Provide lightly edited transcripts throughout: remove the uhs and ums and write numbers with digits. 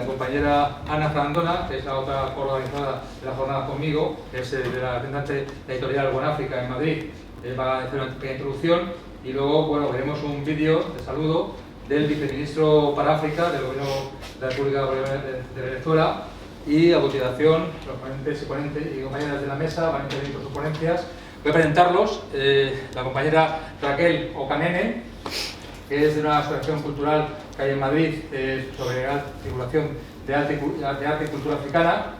la compañera Ana Frandona, que es la otra organizadora de la jornada conmigo, que es de la representante editorial Buenáfrica en Madrid, va a hacer una pequeña introducción y luego, bueno, veremos un vídeo de saludo del viceministro para África del Gobierno de la República de Venezuela, y a continuación los ponentes y compañeras de la mesa van a intervenir por sus ponencias. Voy a presentarlos. La compañera Raquel Ocanene, que es de una asociación cultural que hay en Madrid sobre circulación de arte y cultura africana,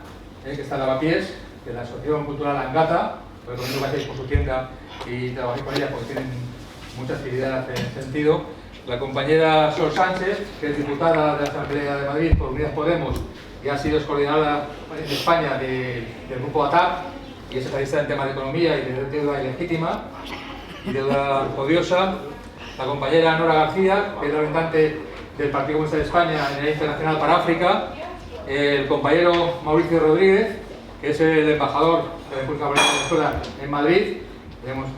que está en Lavapiés, que es la Asociación Cultural Angata. Os recomiendo que vayáis por su tienda y trabajéis con ella porque tienen mucha actividad en ese sentido. La compañera Sol Sánchez, que es diputada de la Asamblea de Madrid por Unidas Podemos y ha sido coordinadora en España del grupo ATAP y es especialista en temas de economía y de deuda ilegítima y deuda odiosa. La compañera Nora García, que es la representante del Partido Comunista de España en el Internacional para África. El compañero Mauricio Rodríguez, que es el embajador de la República Bolivariana de Venezuela en Madrid.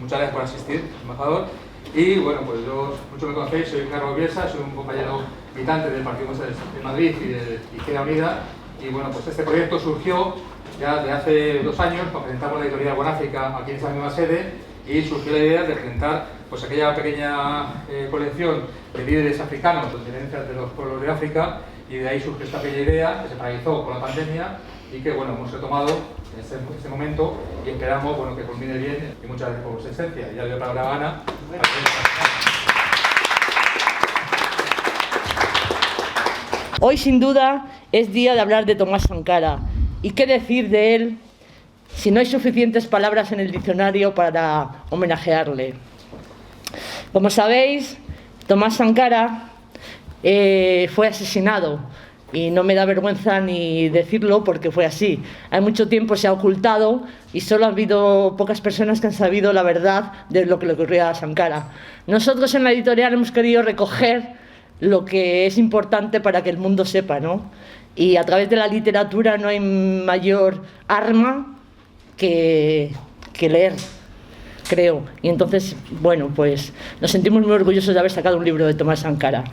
Muchas gracias por asistir, embajador. Y bueno, pues yo, mucho me conocéis, soy Carlos Bielsa, soy un compañero militante del Partido Comunista de Madrid y de Izquierda Unida. Y bueno, pues este proyecto surgió ya de hace 2 años, cuando presentamos la editorial Buenáfrica aquí en esta misma sede, y surgió la idea de presentar pues aquella pequeña colección de líderes africanos, de diferencias de los pueblos de África, y de ahí surgió esta pequeña idea que se paralizó con la pandemia y que bueno, hemos retomado en este momento y esperamos bueno, que culmine bien. Y muchas gracias por vuestra asistencia. Ya le doy la palabra a Ana. Hoy sin duda es día de hablar de Tomás Sankara. ¿Y qué decir de él si no hay suficientes palabras en el diccionario para homenajearle? Como sabéis, Tomás Sankara fue asesinado, y no me da vergüenza ni decirlo porque fue así. Hay mucho tiempo se ha ocultado y solo ha habido pocas personas que han sabido la verdad de lo que le ocurrió a Sankara. Nosotros en la editorial hemos querido recoger lo que es importante para que el mundo sepa, ¿no? Y a través de la literatura no hay mayor arma que leer, creo. Y entonces, bueno, pues nos sentimos muy orgullosos de haber sacado un libro de Tomás Sankara.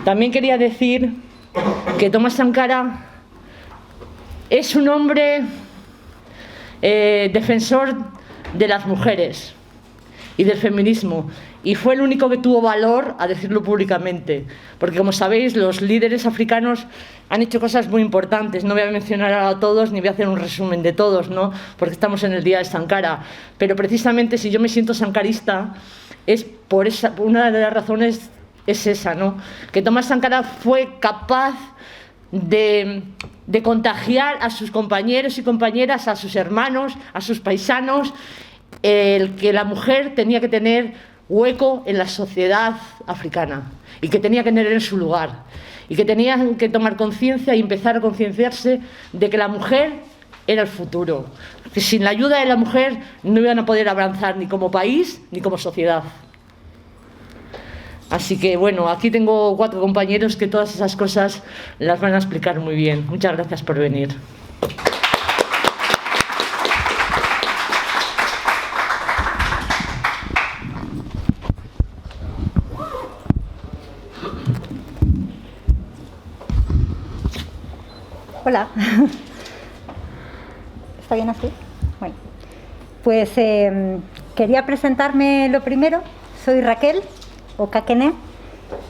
También quería decir que Tomás Sankara es un hombre defensor de las mujeres y del feminismo, y fue el único que tuvo valor a decirlo públicamente, porque como sabéis los líderes africanos han hecho cosas muy importantes. No voy a mencionar a todos ni voy a hacer un resumen de todos, ¿no? Porque estamos en el día de Sankara, pero precisamente si yo me siento sankarista es por una de las razones es esa, ¿no? Que Tomás Sankara fue capaz de contagiar a sus compañeros y compañeras, a sus hermanos, a sus paisanos, el que la mujer tenía que tener hueco en la sociedad africana y que tenía que tener su lugar y que tenían que tomar conciencia y empezar a concienciarse de que la mujer era el futuro, que sin la ayuda de la mujer no iban a poder avanzar ni como país ni como sociedad. Así que bueno, aquí tengo 4 compañeros que todas esas cosas las van a explicar muy bien. Muchas gracias por venir. Hola. ¿Está bien así? Bueno, pues quería presentarme lo primero. Soy Raquel Ocanene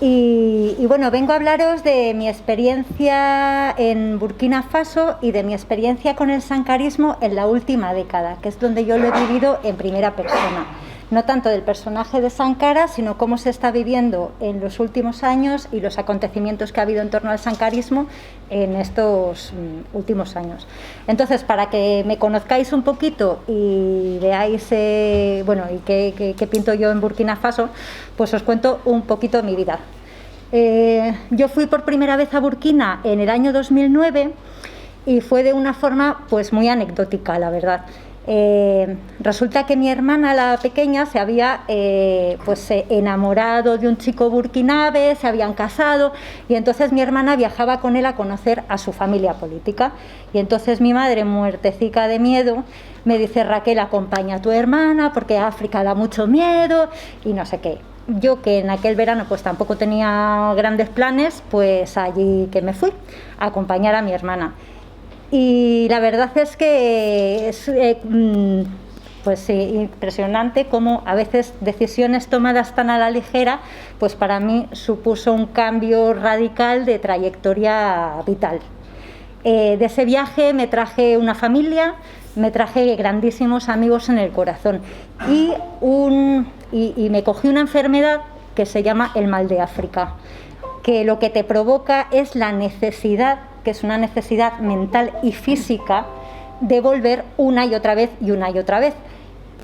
y bueno, vengo a hablaros de mi experiencia en Burkina Faso y de mi experiencia con el sankarismo en la última década, que es donde yo lo he vivido en primera persona. No tanto del personaje de Sankara, sino cómo se está viviendo en los últimos años y los acontecimientos que ha habido en torno al sankarismo en estos últimos años. Entonces, para que me conozcáis un poquito y veáis bueno, y qué pinto yo en Burkina Faso, pues os cuento un poquito mi vida. Yo fui por primera vez a Burkina en el año 2009 y fue de una forma pues muy anecdótica, la verdad. Resulta que mi hermana, la pequeña, se había enamorado de un chico burkinabé, se habían casado y entonces mi hermana viajaba con él a conocer a su familia política. Y entonces mi madre, muertecica de miedo, me dice: Raquel, acompaña a tu hermana porque África da mucho miedo y no sé qué. yo, que en aquel verano pues tampoco tenía grandes planes, pues allí que me fui a acompañar a mi hermana. Y la verdad es que es pues impresionante cómo a veces decisiones tomadas tan a la ligera, pues para mí supuso un cambio radical de trayectoria vital. De ese viaje me traje una familia, me traje grandísimos amigos en el corazón y me cogí una enfermedad que se llama el mal de África, que lo que te provoca es la necesidad, que es una necesidad mental y física, de volver una y otra vez y una y otra vez.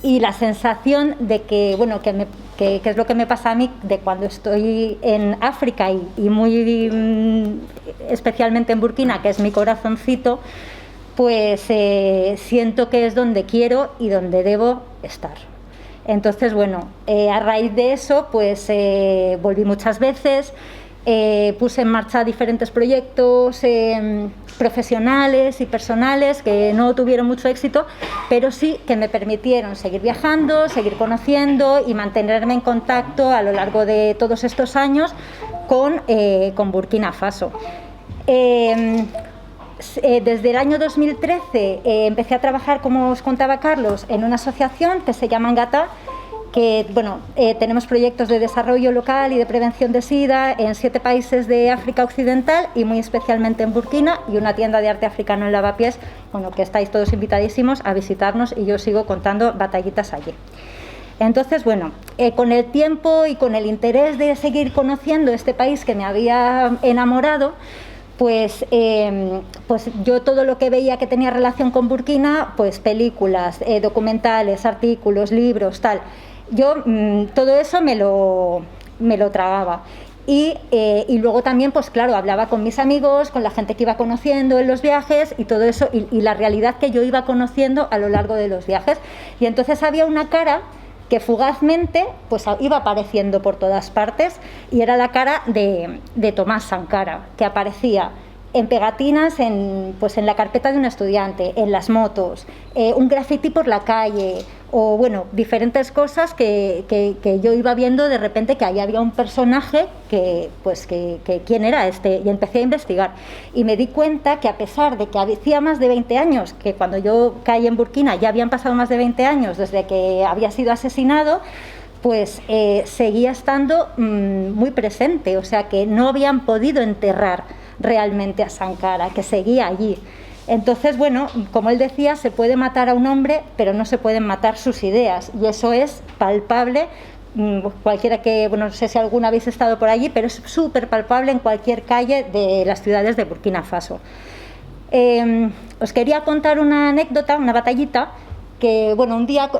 Y la sensación de que, bueno, que es lo que me pasa a mí de cuando estoy en África y muy especialmente en Burkina, que es mi corazoncito, pues siento que es donde quiero y donde debo estar. Entonces, bueno, a raíz de eso, pues volví muchas veces, puse en marcha diferentes proyectos profesionales y personales que no tuvieron mucho éxito, pero sí que me permitieron seguir viajando, seguir conociendo y mantenerme en contacto a lo largo de todos estos años con Burkina Faso. Desde el año 2013 empecé a trabajar, como os contaba Carlos, en una asociación que se llama Ngata, que tenemos proyectos de desarrollo local y de prevención de SIDA en 7 países de África Occidental y muy especialmente en Burkina, y una tienda de arte africano en Lavapiés, que estáis todos invitadísimos a visitarnos, y yo sigo contando batallitas allí. Entonces, con el tiempo y con el interés de seguir conociendo este país que me había enamorado, pues yo todo lo que veía que tenía relación con Burkina, pues películas, documentales, artículos, libros, tal, yo todo eso me lo tragaba. Y luego también, pues claro, hablaba con mis amigos, con la gente que iba conociendo en los viajes y todo eso, y la realidad que yo iba conociendo a lo largo de los viajes. Y entonces había una cara que fugazmente pues iba apareciendo por todas partes, y era la cara de Tomás Sankara, que aparecía en pegatinas en la carpeta de un estudiante, en las motos, un graffiti por la calle, o diferentes cosas que yo iba viendo de repente, que ahí había un personaje que quién era este, y empecé a investigar y me di cuenta que, a pesar de que hacía más de 20 años, que cuando yo caí en Burkina ya habían pasado más de 20 años desde que había sido asesinado, pues seguía estando muy presente, o sea que no habían podido enterrar realmente a Sankara, que seguía allí. Entonces, como él decía, se puede matar a un hombre, pero no se pueden matar sus ideas, y eso es palpable. Cualquiera que, no sé si alguna habéis estado por allí, pero es súper palpable en cualquier calle de las ciudades de Burkina Faso. Os quería contar una anécdota, una batallita, que un día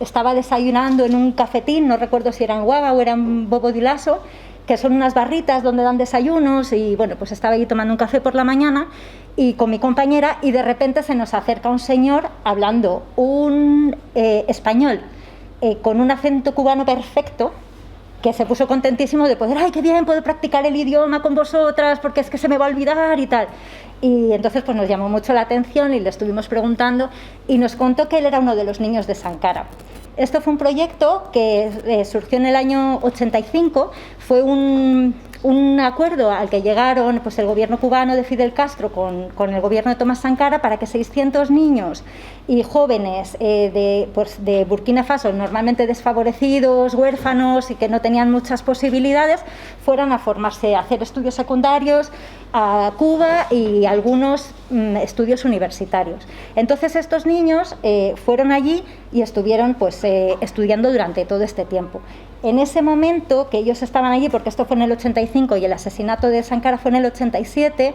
estaba desayunando en un cafetín, no recuerdo si era en Guava o era en Bobo Dioulasso, que son unas barritas donde dan desayunos, y pues estaba allí tomando un café por la mañana y con mi compañera, y de repente se nos acerca un señor hablando un español con un acento cubano perfecto, que se puso contentísimo de poder, ¡ay, qué bien, puedo practicar el idioma con vosotras, porque es que se me va a olvidar y tal! Y entonces pues nos llamó mucho la atención y le estuvimos preguntando, y nos contó que él era uno de los niños de Sankara. Esto fue un proyecto que surgió en el año 85, fue un acuerdo al que llegaron pues el gobierno cubano de Fidel Castro con el gobierno de Tomás Sankara, para que 600 niños y jóvenes de Burkina Faso, normalmente desfavorecidos, huérfanos y que no tenían muchas posibilidades, fueran a formarse, a hacer estudios secundarios a Cuba y algunos estudios universitarios. Entonces estos niños fueron allí y estuvieron estudiando durante todo este tiempo. En ese momento que ellos estaban allí, porque esto fue en el 85 y el asesinato de Sankara fue en el 87,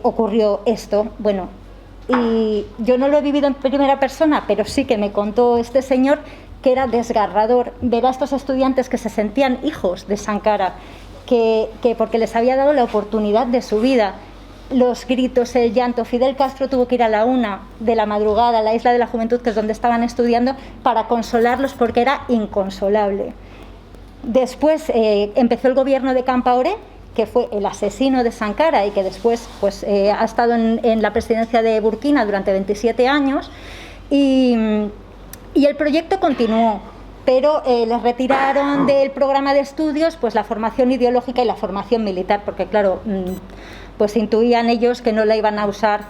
ocurrió esto. Y yo no lo he vivido en primera persona, pero sí que me contó este señor que era desgarrador ver a estos estudiantes que se sentían hijos de Sankara, que porque les había dado la oportunidad de su vida. Los gritos, el llanto. Fidel Castro tuvo que ir a la 1 de la madrugada a la Isla de la Juventud, que es donde estaban estudiando, para consolarlos, porque era inconsolable. Después empezó el gobierno de Compaoré, que fue el asesino de Sankara y que después ha estado en la presidencia de Burkina durante 27 años, y el proyecto continuó, pero les retiraron del programa de estudios pues la formación ideológica y la formación militar, porque claro, pues intuían ellos que no la iban a usar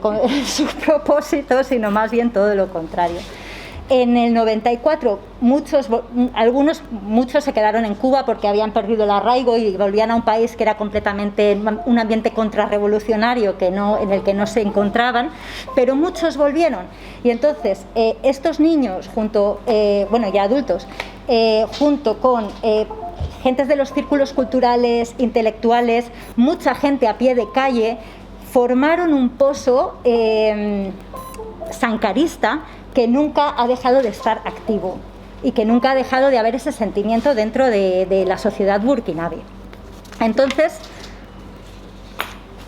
con sus propósitos, sino más bien todo lo contrario. En el 94 muchos se quedaron en Cuba porque habían perdido el arraigo y volvían a un país que era completamente un ambiente contrarrevolucionario en el que no se encontraban, pero muchos volvieron. Y entonces estos niños, ya adultos, junto con gentes de los círculos culturales, intelectuales, mucha gente a pie de calle, formaron un pozo sankarista que nunca ha dejado de estar activo y que nunca ha dejado de haber ese sentimiento dentro de la sociedad burkinabé. Entonces,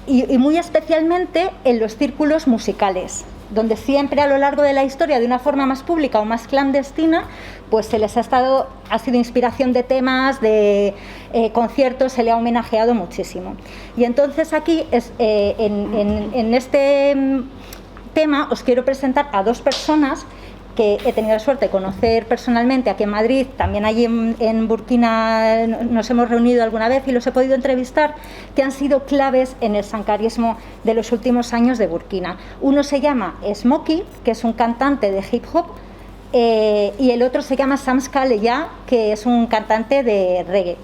y muy especialmente en los círculos musicales, donde siempre a lo largo de la historia, de una forma más pública o más clandestina, pues se les ha sido inspiración de temas, de conciertos, se le ha homenajeado muchísimo. Y entonces aquí, en este tema, os quiero presentar a dos personas que he tenido la suerte de conocer personalmente aquí en Madrid, también allí en Burkina nos hemos reunido alguna vez y los he podido entrevistar, que han sido claves en el sankarismo de los últimos años de Burkina. Uno se llama Smokey, que es un cantante de hip hop, y el otro se llama Samska Leya, que es un cantante de reggae.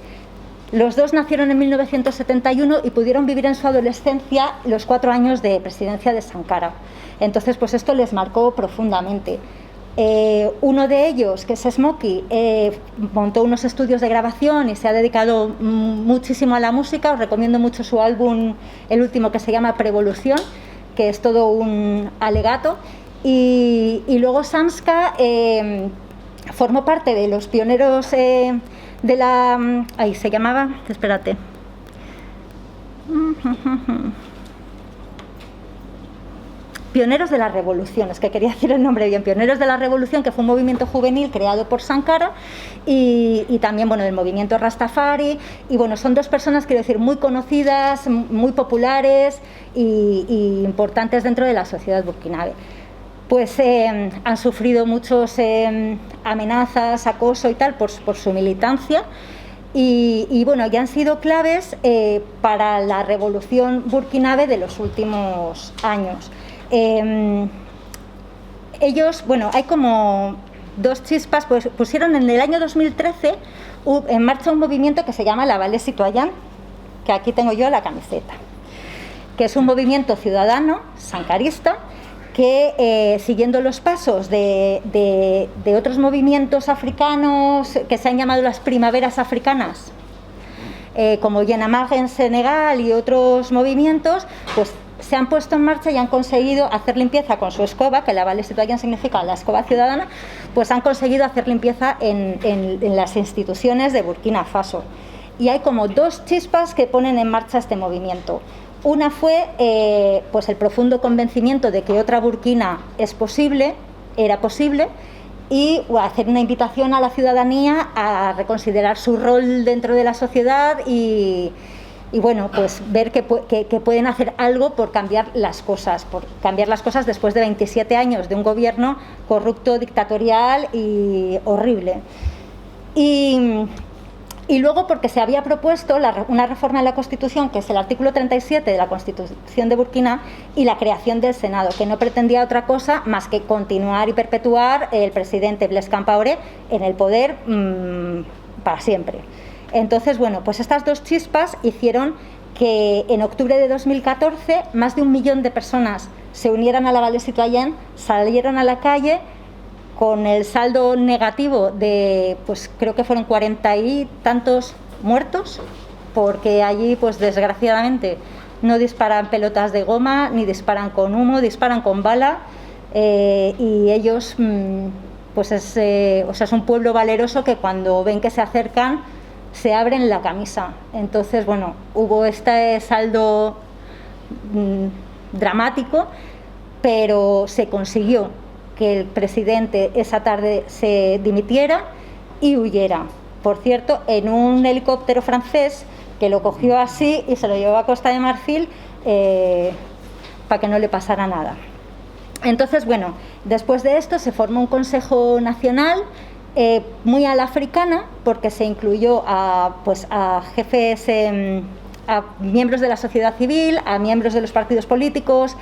Los dos nacieron en 1971 y pudieron vivir en su adolescencia los 4 años de presidencia de Sankara. Entonces, pues esto les marcó profundamente. Uno de ellos, que es Smokey, montó unos estudios de grabación y se ha dedicado muchísimo a la música. Os recomiendo mucho su álbum, el último, que se llama Prevolución, que es todo un alegato. Y luego Samska formó parte de los pioneros de la... Ahí se llamaba... Espérate. Pioneros de la Revolución, es que quería decir el nombre bien, Pioneros de la Revolución, que fue un movimiento juvenil creado por Sankara y también, bueno, el movimiento Rastafari, y bueno, son dos personas, quiero decir, muy conocidas, muy populares y importantes dentro de la sociedad burkinabé. Pues han sufrido muchos amenazas, acoso y tal por su militancia y bueno, ya han sido claves para la revolución burkinabé de los últimos años. Ellos, bueno, hay como dos chispas, pues pusieron en el año 2013 en marcha un movimiento que se llama la Vallée Citoyenne, que aquí tengo yo la camiseta, que es un movimiento ciudadano sankarista que, siguiendo los pasos de otros movimientos africanos que se han llamado las primaveras africanas, como Yenamag en Senegal y otros movimientos, pues se han puesto en marcha y han conseguido hacer limpieza con su escoba, que la Vallée Citoyenne significa la escoba ciudadana, pues han conseguido hacer limpieza en las instituciones de Burkina Faso. Y hay como dos chispas que ponen en marcha este movimiento. Una fue pues el profundo convencimiento de que otra Burkina era posible, y hacer una invitación a la ciudadanía a reconsiderar su rol dentro de la sociedad y bueno, pues ver que pueden hacer algo por cambiar las cosas después de 27 años de un gobierno corrupto, dictatorial y horrible. Y luego porque se había propuesto una reforma en la Constitución, que es el artículo 37 de la Constitución de Burkina, y la creación del Senado, que no pretendía otra cosa más que continuar y perpetuar el presidente Blaise Compaoré en el poder para siempre. Entonces, bueno, pues estas dos chispas hicieron que en octubre de 2014 más de 1 millón de personas se unieran a la Vallée Citoyenne, salieron a la calle con el saldo negativo de, pues creo que fueron 40 y tantos muertos, porque allí, pues desgraciadamente, no disparan pelotas de goma, ni disparan con humo, disparan con bala, y ellos, pues es un pueblo valeroso que cuando ven que se acercan, se abren la camisa. Entonces, bueno, hubo este saldo dramático, pero se consiguió que el presidente esa tarde se dimitiera y huyera. Por cierto, en un helicóptero francés que lo cogió así y se lo llevó a Costa de Marfil para que no le pasara nada. Entonces, bueno, después de esto se formó un Consejo Nacional muy a la africana, porque se incluyó pues a jefes, a miembros de la sociedad civil, a miembros de los partidos políticos,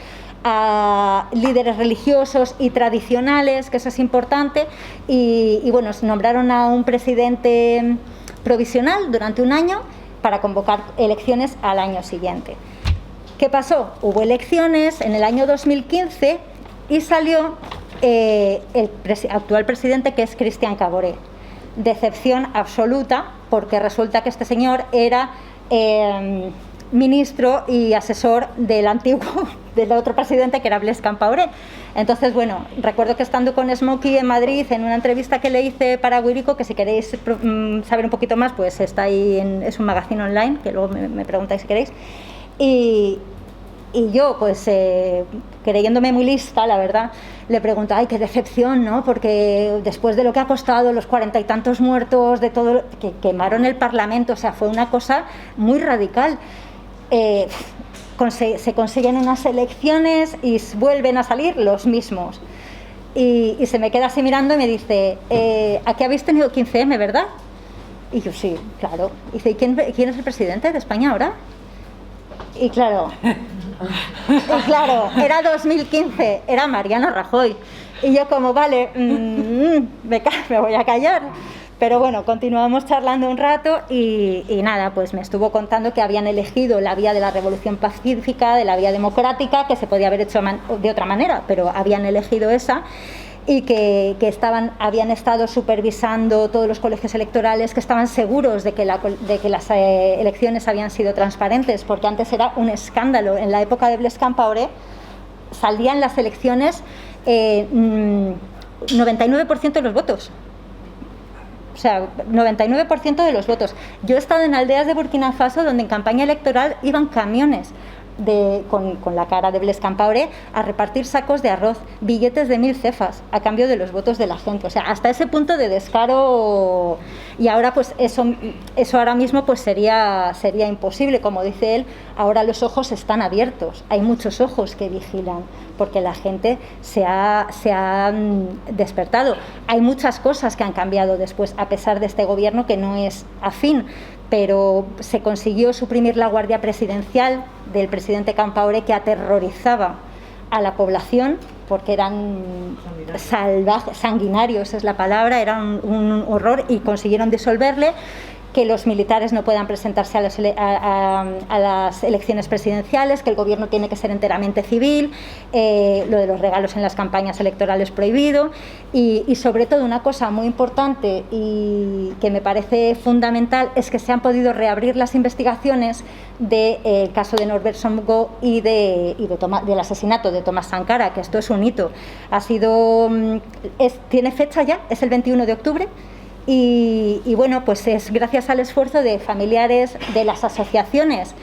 a líderes religiosos y tradicionales, que eso es importante, y bueno, se nombraron a un presidente provisional durante un año para convocar elecciones al año siguiente. ¿Qué pasó? Hubo elecciones en el año 2015 y salió el actual presidente, que es Christian Kaboré. Decepción absoluta, porque resulta que este señor era ministro y asesor del otro presidente, que era Blaise Compaoré. Entonces, bueno, recuerdo que estando con Smokey en Madrid, en una entrevista que le hice para Guirico, que si queréis saber un poquito más, pues está ahí, es un magazine online, que luego me preguntáis si queréis. Y yo, pues, creyéndome muy lista, la verdad, le pregunto, ay, qué decepción, ¿no? Porque después de lo que ha costado, los 40 y tantos muertos, de todo, que quemaron el Parlamento, o sea, fue una cosa muy radical. Se consiguen unas elecciones y vuelven a salir los mismos. Y se me queda así mirando y me dice, aquí habéis tenido 15M, ¿verdad? Y yo, sí, claro. Y dice, ¿y quién es el presidente de España ahora? Y claro, era 2015, era Mariano Rajoy. Y yo como, vale, me voy a callar. Pero bueno, continuamos charlando un rato y nada, pues me estuvo contando que habían elegido la vía de la revolución pacífica, de la vía democrática, que se podía haber hecho de otra manera, pero habían elegido esa, y que habían estado supervisando todos los colegios electorales, que estaban seguros de que las elecciones habían sido transparentes, porque antes era un escándalo. En la época de Blaise Compaoré salían las elecciones 99% de los votos. O sea, 99% de los votos. Yo he estado en aldeas de Burkina Faso donde en campaña electoral iban camiones con la cara de Blaise Compaoré a repartir sacos de arroz, billetes de 1000 cefas a cambio de los votos de la gente. O sea, hasta ese punto de descaro. Y ahora pues eso ahora mismo pues sería imposible. Como dice él, ahora los ojos están abiertos, hay muchos ojos que vigilan, porque la gente se ha despertado. Hay muchas cosas que han cambiado después, a pesar de este gobierno que no es afín, pero se consiguió suprimir la Guardia Presidencial del presidente Compaoré, que aterrorizaba a la población, porque eran salvajes, sanguinarios es la palabra, era un horror, y consiguieron disolverle. Que los militares no puedan presentarse a las elecciones presidenciales, que el gobierno tiene que ser enteramente civil, lo de los regalos en las campañas electorales prohibido, y sobre todo una cosa muy importante y que me parece fundamental es que se han podido reabrir las investigaciones del caso de Norbert Somgo y del asesinato de Thomas Sankara, que esto es un hito. Tiene fecha ya, es el 21 de octubre. Y bueno, pues es gracias al esfuerzo de familiares de las asociaciones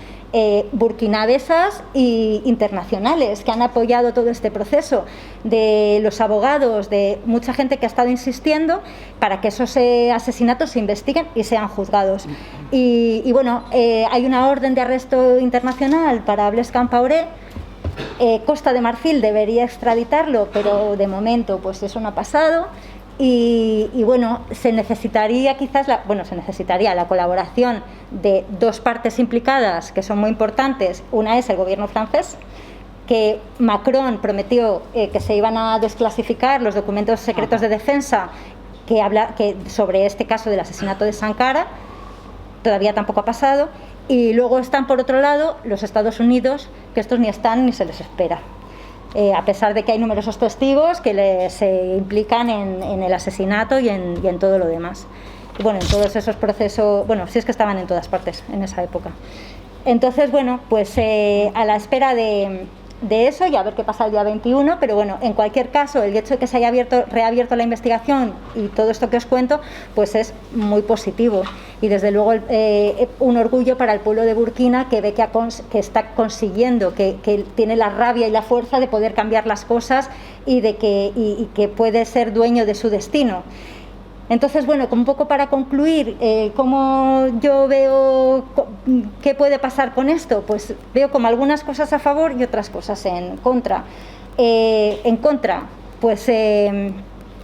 burkinabesas e internacionales que han apoyado todo este proceso, de los abogados, de mucha gente que ha estado insistiendo para que esos asesinatos se investiguen y sean juzgados. Y bueno, hay una orden de arresto internacional para Blaise Compaoré. Costa de Marfil debería extraditarlo, pero de momento pues eso no ha pasado. Y bueno, se necesitaría la colaboración de dos partes implicadas que son muy importantes. Una es el gobierno francés, que Macron prometió que se iban a desclasificar los documentos secretos de defensa que sobre este caso del asesinato de Sankara. Todavía tampoco ha pasado. Y luego están, por otro lado, los Estados Unidos, que estos ni están ni se les espera. A pesar de que hay numerosos testigos que se implican en el asesinato y en todo lo demás. Y bueno, en todos esos procesos, bueno, sí es que estaban en todas partes en esa época. Entonces, bueno, pues a la espera de eso y a ver qué pasa el día 21, pero bueno, en cualquier caso, el hecho de que se haya reabierto la investigación y todo esto que os cuento, pues es muy positivo. Y desde luego un orgullo para el pueblo de Burkina, que ve que está consiguiendo, que tiene la rabia y la fuerza de poder cambiar las cosas y que puede ser dueño de su destino. Entonces, bueno, un poco para concluir, ¿cómo yo veo qué puede pasar con esto? Pues veo como algunas cosas a favor y otras cosas en contra. En contra, pues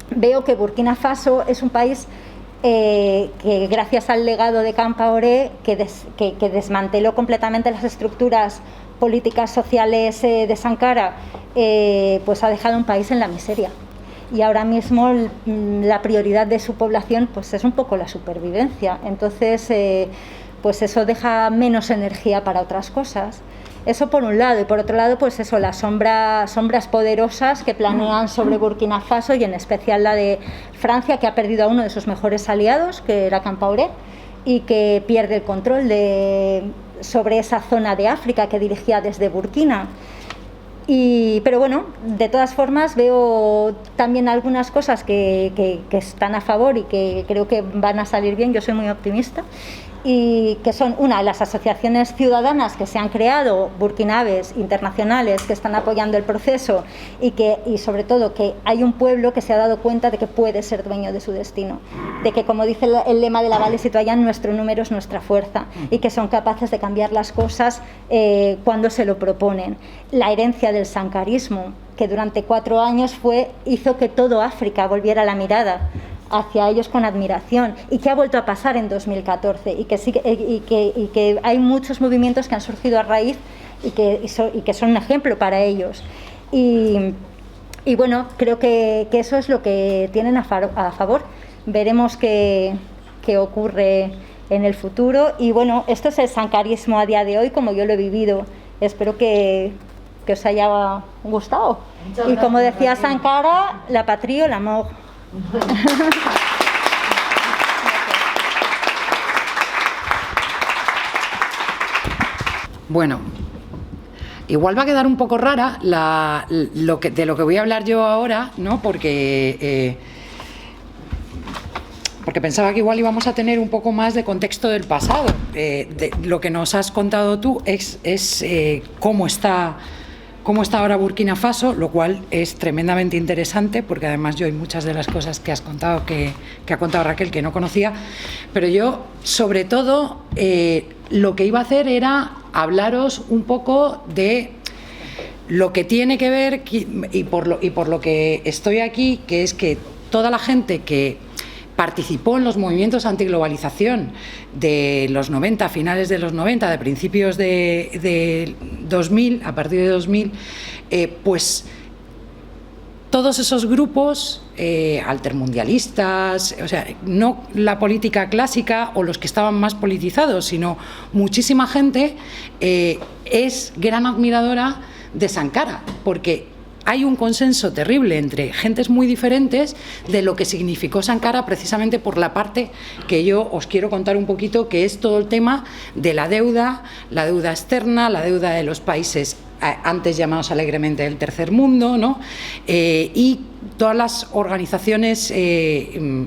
veo que Burkina Faso es un país que gracias al legado de Compaoré, que desmanteló completamente las estructuras políticas sociales de Sankara, pues ha dejado un país en la miseria. Y ahora mismo la prioridad de su población pues es un poco la supervivencia. Entonces, pues eso deja menos energía para otras cosas. Eso por un lado, y por otro lado, pues eso, las sombras poderosas que planean sobre Burkina Faso, y en especial la de Francia, que ha perdido a uno de sus mejores aliados, que era Compaoré, y que pierde el control sobre esa zona de África que dirigía desde Burkina. Pero bueno, de todas formas veo también algunas cosas que están a favor y que creo que van a salir bien. Yo soy muy optimista, y que son las asociaciones ciudadanas que se han creado, burkinabes, internacionales, que están apoyando el proceso, y sobre todo que hay un pueblo que se ha dado cuenta de que puede ser dueño de su destino, de que, como dice el lema de la Valle Citoyen, nuestro número es nuestra fuerza, y que son capaces de cambiar las cosas cuando se lo proponen. La herencia del sankarismo, que durante 4 años hizo que todo África volviera la mirada hacia ellos con admiración, y que ha vuelto a pasar en 2014, y que hay muchos movimientos que han surgido a raíz y que son un ejemplo para ellos. Y bueno, creo que eso es lo que tienen a favor. Veremos qué ocurre en el futuro. Y bueno, esto es el sankarismo a día de hoy, como yo lo he vivido. Espero que os haya gustado. Y como decía Sankara, la patrie o la mort. Bueno, igual va a quedar un poco rara de lo que voy a hablar yo ahora, ¿no? Porque pensaba que igual íbamos a tener un poco más de contexto del pasado. Lo que nos has contado tú es cómo está ahora Burkina Faso, lo cual es tremendamente interesante, porque además yo hay muchas de las cosas que has contado, que ha contado Raquel, que no conocía, pero yo, sobre todo, lo que iba a hacer era hablaros un poco de lo que tiene que ver, y por lo que estoy aquí, que es que toda la gente que participó en los movimientos antiglobalización de los 90, finales de los 90, de principios de 2000, a partir de 2000, pues todos esos grupos altermundialistas, o sea, no la política clásica o los que estaban más politizados, sino muchísima gente es gran admiradora de Sankara, porque hay un consenso terrible entre gentes muy diferentes de lo que significó Sankara, precisamente por la parte que yo os quiero contar un poquito, que es todo el tema de la deuda externa, la deuda de los países antes llamados alegremente del tercer mundo, ¿no? Y todas las organizaciones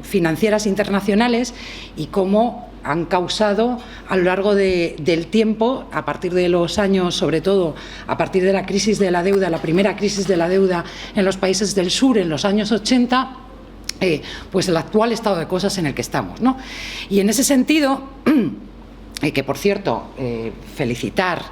financieras internacionales, y cómo han causado a lo largo del tiempo, a partir de los años, sobre todo a partir de la crisis de la deuda, la primera crisis de la deuda en los países del sur en los años 80, pues el actual estado de cosas en el que estamos, ¿no? Y en ese sentido, que por cierto, felicitar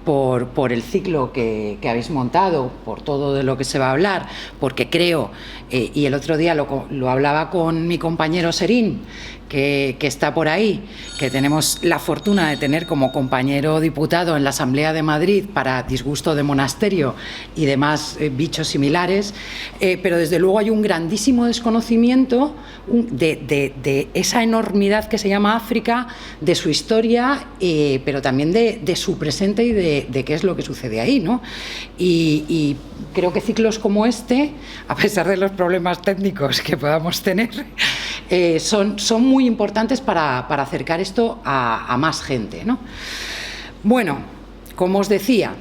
por el ciclo que habéis montado, por todo de lo que se va a hablar, porque creo, y el otro día lo hablaba con mi compañero Serín, que está por ahí, que tenemos la fortuna de tener como compañero diputado en la Asamblea de Madrid para disgusto de monasterio y demás bichos similares, pero desde luego hay un grandísimo desconocimiento de esa enormidad que se llama África, de su historia, pero también de su presente y de qué es lo que sucede ahí, ¿no? Y creo que ciclos como este, a pesar de los problemas técnicos que podamos tener, son muy importantes para acercar esto a más gente, ¿no? Bueno, como os decía,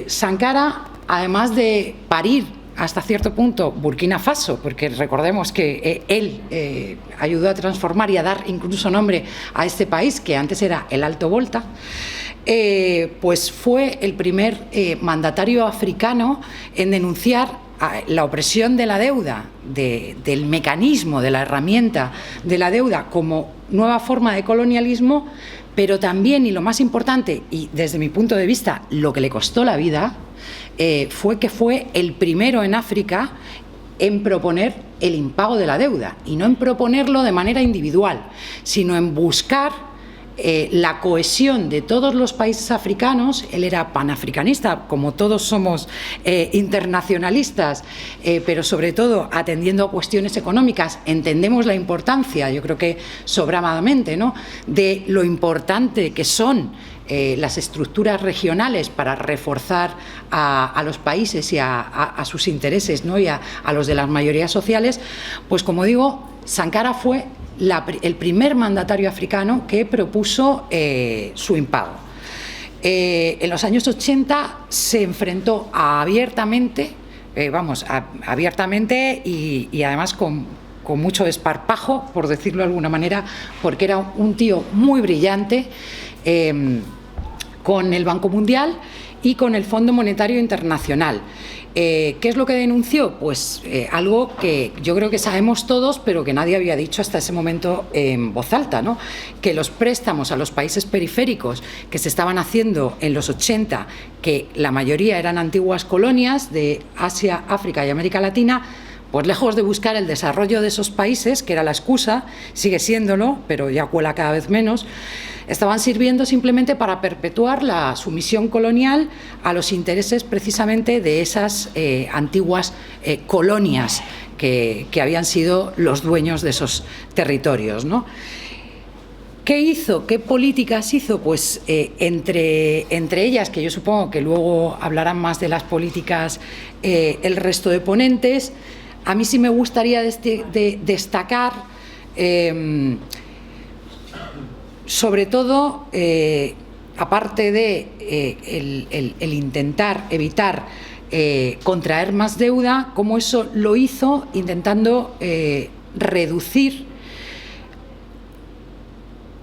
Sankara, además de parir hasta cierto punto Burkina Faso, porque recordemos que él ayudó a transformar y a dar incluso nombre a este país, que antes era el Alto Volta, pues fue el primer mandatario africano en denunciar la opresión de la deuda, del mecanismo, de la herramienta de la deuda como nueva forma de colonialismo, pero también, y lo más importante, y desde mi punto de vista, lo que le costó la vida, fue que fue el primero en África en proponer el impago de la deuda, y no en proponerlo de manera individual, sino en buscar la cohesión de todos los países africanos. Él era panafricanista, como todos somos internacionalistas, pero sobre todo atendiendo a cuestiones económicas. Entendemos la importancia, yo creo que sobradamente, ¿no?, de lo importante que son las estructuras regionales para reforzar a los países y a sus intereses, ¿no?, y a los de las mayorías sociales. Pues, como digo, Sankara fue el primer mandatario africano que propuso su impago. En los años 80 se enfrentó abiertamente, abiertamente y además con mucho desparpajo, por decirlo de alguna manera, porque era un tío muy brillante, con el Banco Mundial y con el Fondo Monetario Internacional. ¿Qué es lo que denunció? Pues algo que yo creo que sabemos todos, pero que nadie había dicho hasta ese momento en voz alta, ¿no?, que los préstamos a los países periféricos que se estaban haciendo en los 80, que la mayoría eran antiguas colonias de Asia, África y América Latina, pues lejos de buscar el desarrollo de esos países, que era la excusa, sigue siéndolo, pero ya cuela cada vez menos, estaban sirviendo simplemente para perpetuar la sumisión colonial a los intereses precisamente de esas antiguas colonias que habían sido los dueños de esos territorios, ¿no? ¿Qué hizo? ¿Qué políticas hizo? Pues entre ellas, que yo supongo que luego hablarán más de las políticas el resto de ponentes, a mí sí me gustaría destacar sobre todo, aparte de el intentar evitar contraer más deuda, cómo eso lo hizo intentando reducir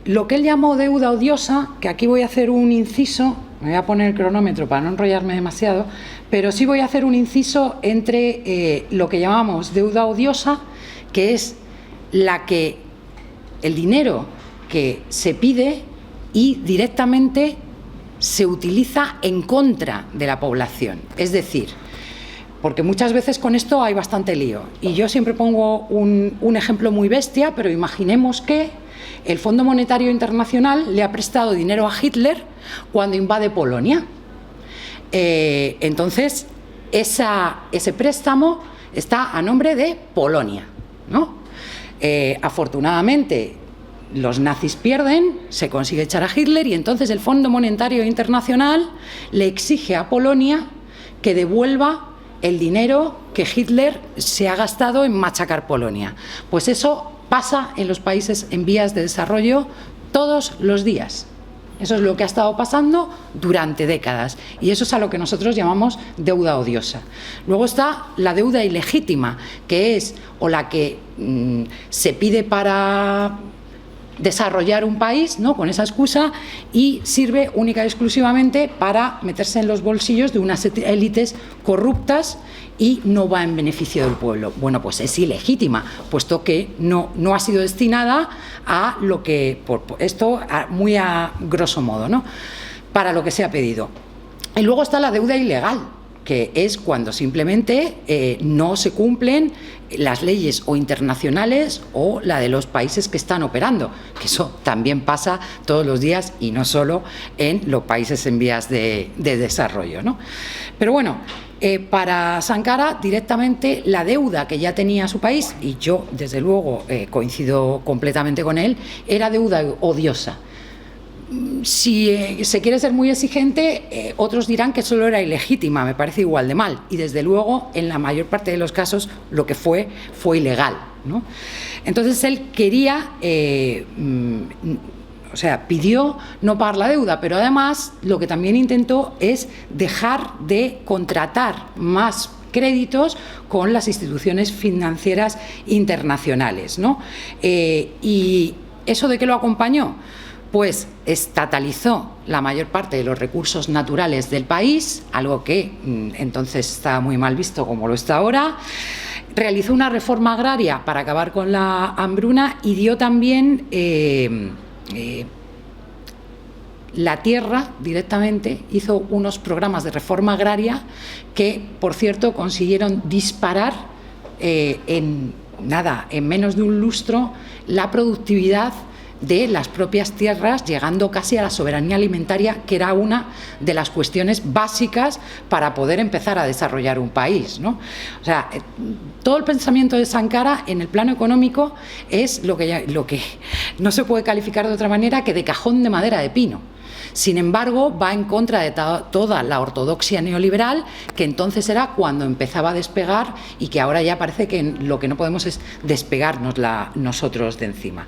lo que él llamó deuda odiosa, que aquí voy a hacer un inciso, me voy a poner el cronómetro para no enrollarme demasiado, pero sí voy a hacer un inciso entre lo que llamamos deuda odiosa, que es el dinero que se pide y directamente se utiliza en contra de la población. Es decir, porque muchas veces con esto hay bastante lío. Y yo siempre pongo un ejemplo muy bestia, pero imaginemos que el Fondo Monetario Internacional le ha prestado dinero a Hitler cuando invade Polonia. Entonces, ese préstamo está a nombre de Polonia, ¿no? Afortunadamente, los nazis pierden, se consigue echar a Hitler y entonces el Fondo Monetario Internacional le exige a Polonia que devuelva el dinero que Hitler se ha gastado en machacar Polonia. Pues eso pasa en los países en vías de desarrollo todos los días. Eso es lo que ha estado pasando durante décadas y eso es a lo que nosotros llamamos deuda odiosa. Luego está la deuda ilegítima, que es o la que se pide para desarrollar un país, ¿no?, con esa excusa, y sirve única y exclusivamente para meterse en los bolsillos de unas élites corruptas y no va en beneficio del pueblo. Bueno, pues es ilegítima, puesto que no ha sido destinada a lo que, esto muy a grosso modo, ¿no?, para lo que se ha pedido. Y luego está la deuda ilegal, que es cuando simplemente no se cumplen las leyes o internacionales o la de los países que están operando, que eso también pasa todos los días y no solo en los países en vías de desarrollo, ¿no? Pero bueno, para Sankara directamente la deuda que ya tenía su país, y yo desde luego coincido completamente con él, era deuda odiosa. Si se quiere ser muy exigente, otros dirán que solo era ilegítima, me parece igual de mal, y desde luego en la mayor parte de los casos lo que fue ilegal, ¿no? Entonces él quería, pidió no pagar la deuda, pero además lo que también intentó es dejar de contratar más créditos con las instituciones financieras internacionales, ¿no? ¿Y eso de qué lo acompañó? Pues estatalizó la mayor parte de los recursos naturales del país, algo que entonces estaba muy mal visto como lo está ahora. Realizó una reforma agraria para acabar con la hambruna y dio también la tierra directamente, hizo unos programas de reforma agraria que, por cierto, consiguieron disparar en menos de un lustro la productividad de las propias tierras, llegando casi a la soberanía alimentaria, que era una de las cuestiones básicas para poder empezar a desarrollar un país, ¿no? O sea, todo el pensamiento de Sankara en el plano económico es lo que no se puede calificar de otra manera que de cajón de madera de pino. Sin embargo, va en contra de toda la ortodoxia neoliberal, que entonces era cuando empezaba a despegar y que ahora ya parece que lo que no podemos es despegarnos nosotros de encima.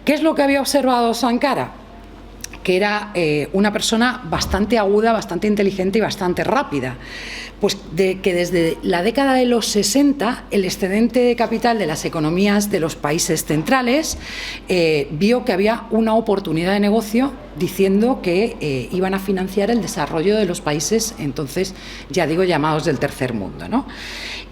¿Qué es lo que había observado Sankara? Que era una persona bastante aguda, bastante inteligente y bastante rápida. Pues que desde la década de los 60 el excedente de capital de las economías de los países centrales vio que había una oportunidad de negocio, diciendo que iban a financiar el desarrollo de los países, entonces, ya digo, llamados del tercer mundo, ¿no?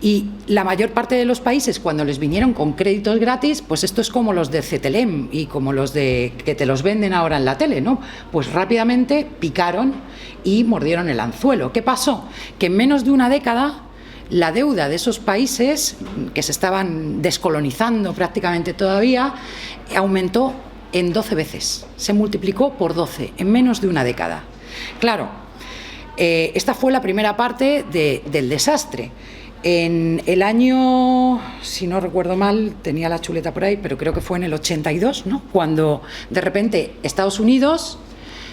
Y la mayor parte de los países, cuando les vinieron con créditos gratis, pues esto es como los de Cetelem y como los de que te los venden ahora en la tele, ¿no? Pues rápidamente picaron y mordieron el anzuelo. ¿Qué pasó? Que en menos de una década la deuda de esos países, que se estaban descolonizando prácticamente todavía, aumentó en 12 veces, se multiplicó por 12 en menos de una década. Claro, esta fue la primera parte del desastre. En el año, si no recuerdo mal, tenía la chuleta por ahí, pero creo que fue en el 82, ¿no? Cuando de repente Estados Unidos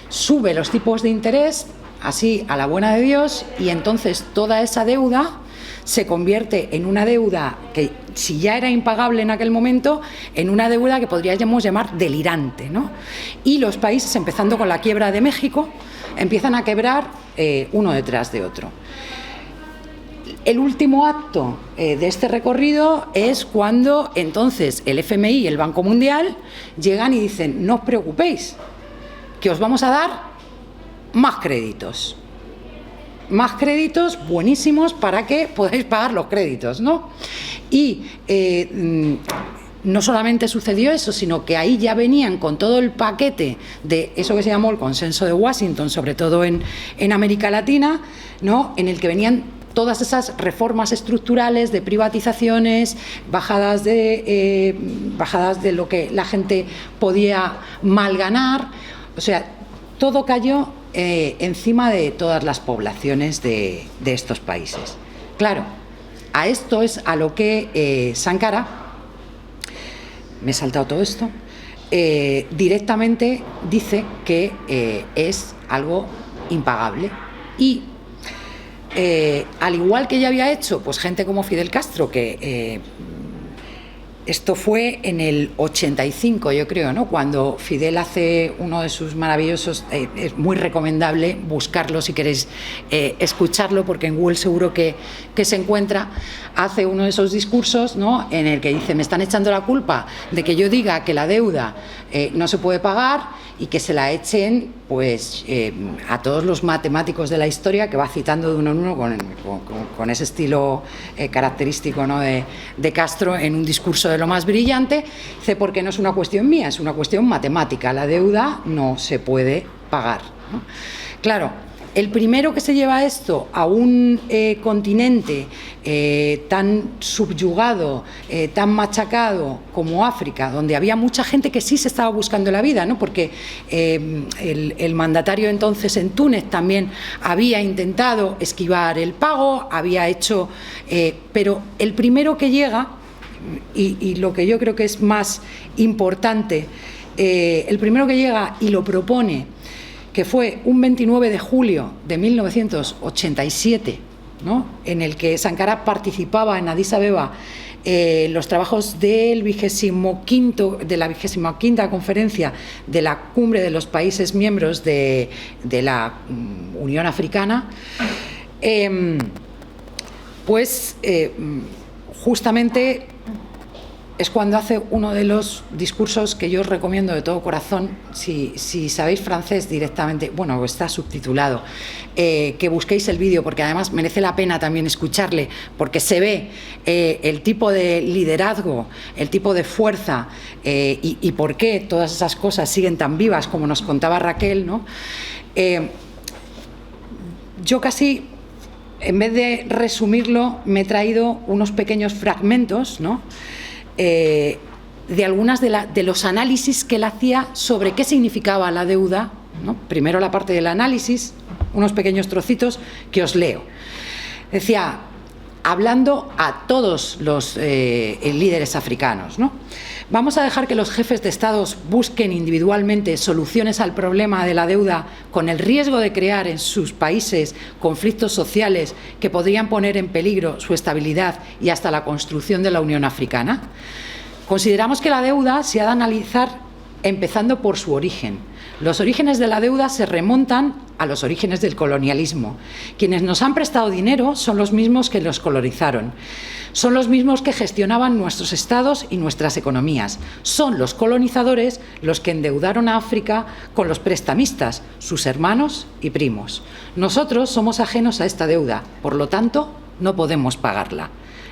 sube los tipos de interés, así a la buena de Dios, y entonces toda esa deuda se convierte en una deuda que, si ya era impagable en aquel momento, en una deuda que podríamos llamar delirante, ¿no? Y los países, empezando con la quiebra de México, empiezan a quebrar uno detrás de otro. El último acto de este recorrido es cuando entonces el FMI y el Banco Mundial llegan y dicen: no os preocupéis, que os vamos a dar más créditos buenísimos para que podáis pagar los créditos, ¿no? Y no solamente sucedió eso, sino que ahí ya venían con todo el paquete de eso que se llamó el Consenso de Washington, sobre todo en América Latina, ¿no? En el que venían todas esas reformas estructurales de privatizaciones, bajadas de lo que la gente podía mal ganar. O sea, todo cayó encima de todas las poblaciones de estos países. Claro, a esto es a lo que Sankara, me he saltado todo esto, directamente dice que es algo impagable. Y al igual que ya había hecho pues gente como Fidel Castro, que esto fue en el 85, yo creo, ¿no? Cuando Fidel hace uno de sus maravillosos, es muy recomendable buscarlo si queréis escucharlo, porque en Google seguro que se encuentra. Hace uno de esos discursos, ¿no? En el que dice: me están echando la culpa de que yo diga que la deuda no se puede pagar, y que se la echen pues a todos los matemáticos de la historia, que va citando de uno en uno con ese estilo característico, ¿no? de Castro, en un discurso de lo más brillante. Dice: porque no es una cuestión mía, es una cuestión matemática, la deuda no se puede pagar, ¿no? Claro, el primero que se lleva esto a un continente tan subyugado, tan machacado como África, donde había mucha gente que sí se estaba buscando la vida, ¿no? Porque el mandatario entonces en Túnez también había intentado esquivar el pago, había hecho, pero el primero que llega, y lo que yo creo que es más importante, el primero que llega y lo propone, que fue un 29 de julio de 1987, ¿no? En el que Sankara participaba en Addis Abeba los trabajos de la 25ª conferencia de la Cumbre de los Países Miembros de la Unión Africana, justamente es cuando hace uno de los discursos que yo os recomiendo de todo corazón, si sabéis francés directamente, bueno, está subtitulado, que busquéis el vídeo, porque además merece la pena también escucharle, porque se ve el tipo de liderazgo, el tipo de fuerza y por qué todas esas cosas siguen tan vivas, como nos contaba Raquel, ¿no? Yo casi en vez de resumirlo, me he traído unos pequeños fragmentos, ¿no?, de algunas de los análisis que él hacía sobre qué significaba la deuda, ¿no? Primero la parte del análisis, unos pequeños trocitos que os leo. Decía, hablando a todos los líderes africanos, ¿no?: vamos a dejar que los jefes de Estados busquen individualmente soluciones al problema de la deuda con el riesgo de crear en sus países conflictos sociales que podrían poner en peligro su estabilidad y hasta la construcción de la Unión Africana. Consideramos que la deuda se ha de analizar empezando por su origen. Los orígenes de la deuda se remontan a los orígenes del colonialismo. Quienes nos han prestado dinero son los mismos que los colonizaron. Son los mismos que gestionaban nuestros estados y nuestras economías. Son los colonizadores los que endeudaron a África con los prestamistas, sus hermanos y primos. Nosotros somos ajenos a esta deuda, por lo tanto, no podemos pagarla.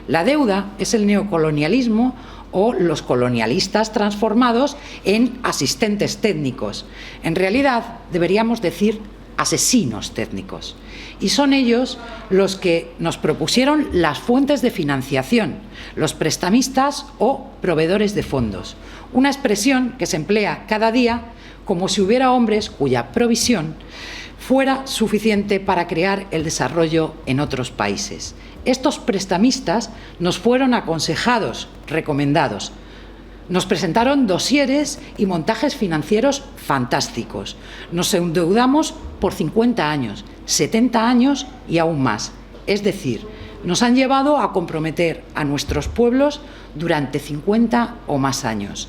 La deuda es el neocolonialismo o los colonialistas transformados en asistentes técnicos. En realidad, deberíamos decir asesinos técnicos. Y son ellos los que nos propusieron las fuentes de financiación, los prestamistas o proveedores de fondos, una expresión que se emplea cada día como si hubiera hombres cuya provisión fuera suficiente para crear el desarrollo en otros países. Estos prestamistas nos fueron aconsejados, recomendados. Nos presentaron dosieres y montajes financieros fantásticos. Nos endeudamos por 50 años, 70 años y aún más. Es decir, nos han llevado a comprometer a nuestros pueblos durante 50 o más años.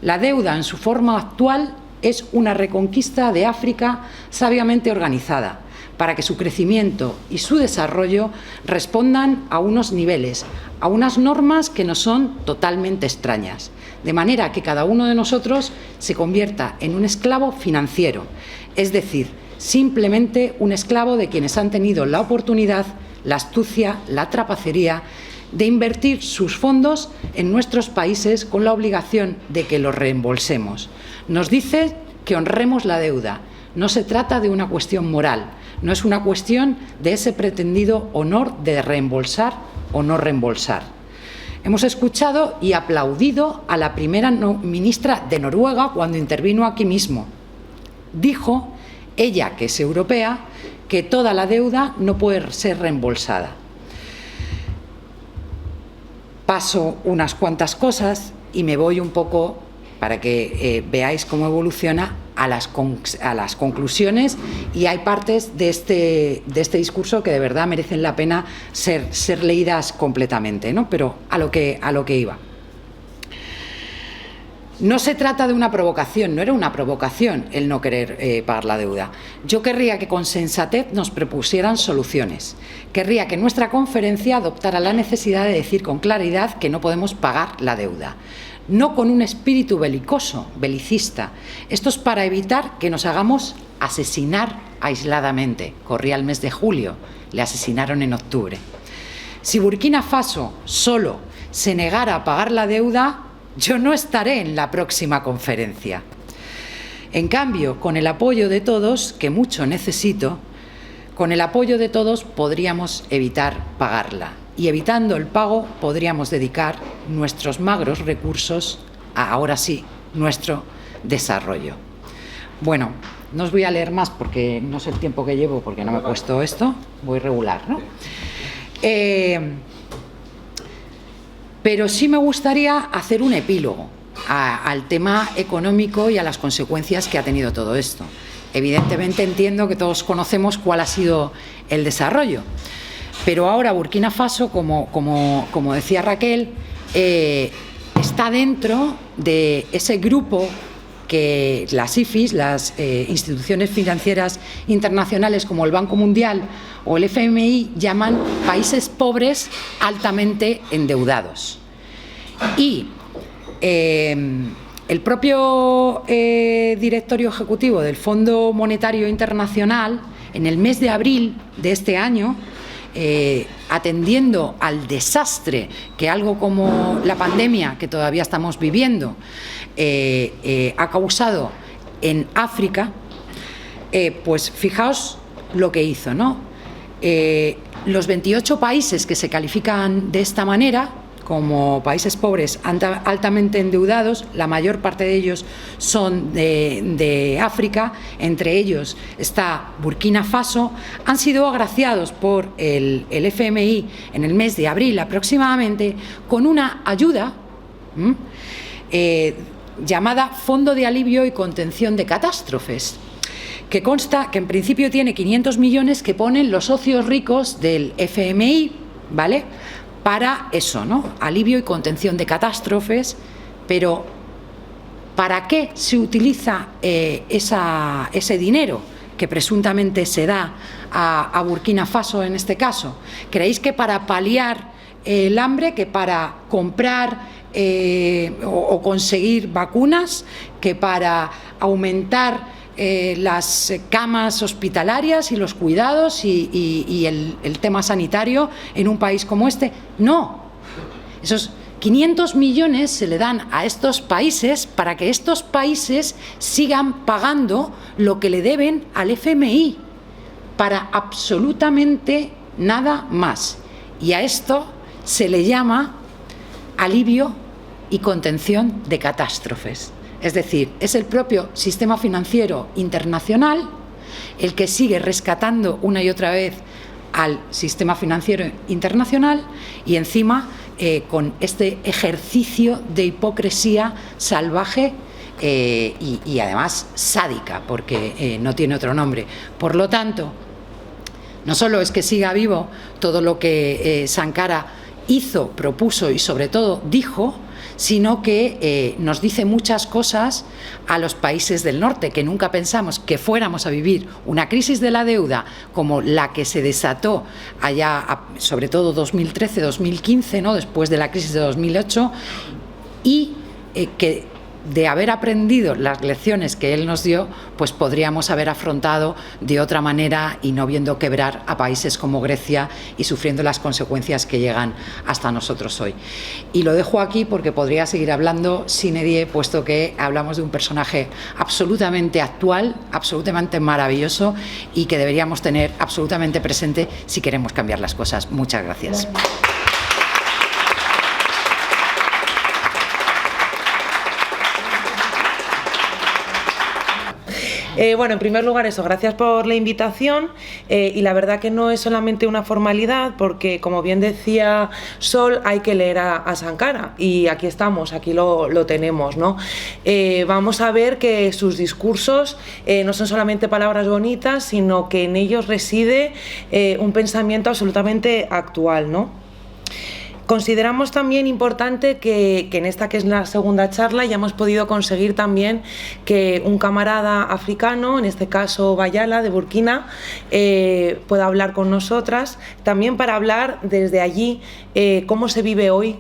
La deuda en su forma actual es una reconquista de África sabiamente organizada, para que su crecimiento y su desarrollo respondan a unos niveles, a unas normas que nos son totalmente extrañas, de manera que cada uno de nosotros se convierta en un esclavo financiero, es decir, simplemente un esclavo de quienes han tenido la oportunidad, la astucia, la trapacería de invertir sus fondos en nuestros países con la obligación de que los reembolsemos. Nos dice que honremos la deuda. No se trata de una cuestión moral, no es una cuestión de ese pretendido honor de reembolsar o no reembolsar. Hemos escuchado y aplaudido a la primera ministra de Noruega cuando intervino aquí mismo. Dijo, ella que es europea, que toda la deuda no puede ser reembolsada. Paso unas cuantas cosas y me voy un poco, para que veáis cómo evoluciona, a las conclusiones, y hay partes de este discurso que de verdad merecen la pena ser leídas completamente, ¿no? Pero a lo que iba. No se trata de una provocación, no era una provocación el no querer pagar la deuda. Yo querría que con sensatez nos propusieran soluciones. Querría que nuestra conferencia adoptara la necesidad de decir con claridad que no podemos pagar la deuda. No con un espíritu belicoso, belicista. Esto es para evitar que nos hagamos asesinar aisladamente. Corría el mes de julio, le asesinaron en octubre. Si Burkina Faso solo se negara a pagar la deuda, yo no estaré en la próxima conferencia. En cambio, con el apoyo de todos, que mucho necesito, con el apoyo de todos podríamos evitar pagarla. Y evitando el pago podríamos dedicar nuestros magros recursos a, ahora sí, nuestro desarrollo. Bueno, no os voy a leer más porque no sé el tiempo que llevo, porque no me he puesto esto, voy regular, ¿no? Pero sí me gustaría hacer un epílogo al tema económico y a las consecuencias que ha tenido todo esto. Evidentemente entiendo que todos conocemos cuál ha sido el desarrollo. Pero ahora Burkina Faso, como decía Raquel, está dentro de ese grupo que las IFIs, las instituciones financieras internacionales como el Banco Mundial o el FMI, llaman países pobres altamente endeudados. Y el propio directorio ejecutivo del Fondo Monetario Internacional, en el mes de abril de este año, atendiendo al desastre que algo como la pandemia que todavía estamos viviendo ha causado en África, pues fijaos lo que hizo, ¿no? Los 28 países que se califican de esta manera como países pobres altamente endeudados, la mayor parte de ellos son de África, entre ellos está Burkina Faso, han sido agraciados por el FMI en el mes de abril aproximadamente con una ayuda llamada Fondo de Alivio y Contención de Catástrofes, que consta que en principio tiene 500 millones que ponen los socios ricos del FMI, ¿vale?, para eso, ¿no?, alivio y contención de catástrofes. Pero ¿para qué se utiliza ese dinero que presuntamente se da a Burkina Faso en este caso? ¿Creéis que para paliar el hambre, que para comprar o conseguir vacunas, que para aumentar las camas hospitalarias y los cuidados y el tema sanitario en un país como este? No, esos 500 millones se le dan a estos países para que estos países sigan pagando lo que le deben al FMI, para absolutamente nada más. Y a esto se le llama alivio y contención de catástrofes. Es decir, es el propio sistema financiero internacional el que sigue rescatando una y otra vez al sistema financiero internacional, y encima con este ejercicio de hipocresía salvaje y además sádica, porque no tiene otro nombre. Por lo tanto, no solo es que siga vivo todo lo que Sankara hizo, propuso y sobre todo dijo, sino que nos dice muchas cosas a los países del norte, que nunca pensamos que fuéramos a vivir una crisis de la deuda como la que se desató allá, sobre todo 2013-2015, ¿no?, después de la crisis de 2008, y que de haber aprendido las lecciones que él nos dio, pues podríamos haber afrontado de otra manera y no viendo quebrar a países como Grecia y sufriendo las consecuencias que llegan hasta nosotros hoy. Y lo dejo aquí porque podría seguir hablando sine die, puesto que hablamos de un personaje absolutamente actual, absolutamente maravilloso, y que deberíamos tener absolutamente presente si queremos cambiar las cosas. Muchas gracias. Bueno, en primer lugar eso, gracias por la invitación, y la verdad que no es solamente una formalidad, porque como bien decía Sol, hay que leer a Sankara, y aquí estamos, aquí lo tenemos, ¿no? Vamos a ver que sus discursos no son solamente palabras bonitas, sino que en ellos reside un pensamiento absolutamente actual, ¿no? Consideramos también importante que en esta, que es la segunda charla, ya hemos podido conseguir también que un camarada africano, en este caso Bayala, de Burkina, pueda hablar con nosotras, también para hablar desde allí cómo se vive hoy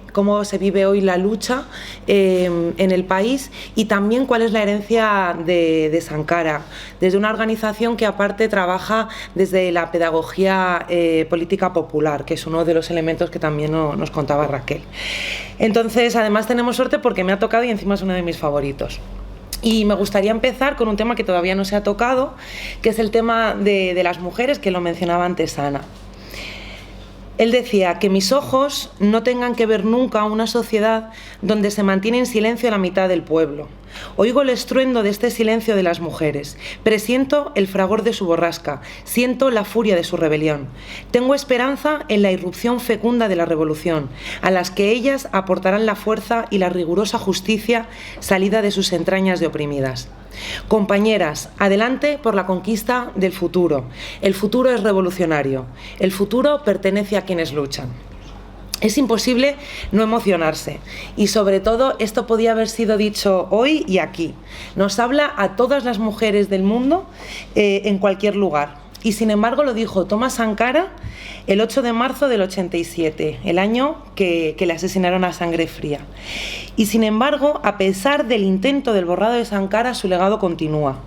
la lucha en el país, y también cuál es la herencia de Sankara, desde una organización que aparte trabaja desde la pedagogía política popular, que es uno de los elementos que también nos contaba Raquel. Entonces, además tenemos suerte porque me ha tocado y encima es uno de mis favoritos. Y me gustaría empezar con un tema que todavía no se ha tocado, que es el tema de las mujeres, que lo mencionaba antes Ana. Él decía: que mis ojos no tengan que ver nunca una sociedad donde se mantiene en silencio la mitad del pueblo. Oigo el estruendo de este silencio de las mujeres, presiento el fragor de su borrasca, siento la furia de su rebelión. Tengo esperanza en la irrupción fecunda de la revolución, a las que ellas aportarán la fuerza y la rigurosa justicia salida de sus entrañas de oprimidas. Compañeras, adelante por la conquista del futuro. El futuro es revolucionario, el futuro pertenece a quienes luchan. Es imposible no emocionarse, y sobre todo esto podía haber sido dicho hoy y aquí. Nos habla a todas las mujeres del mundo en cualquier lugar, y sin embargo lo dijo Thomas Sankara el 8 de marzo del 87, el año que le asesinaron a sangre fría. Y sin embargo, a pesar del intento del borrado de Sankara, su legado continúa.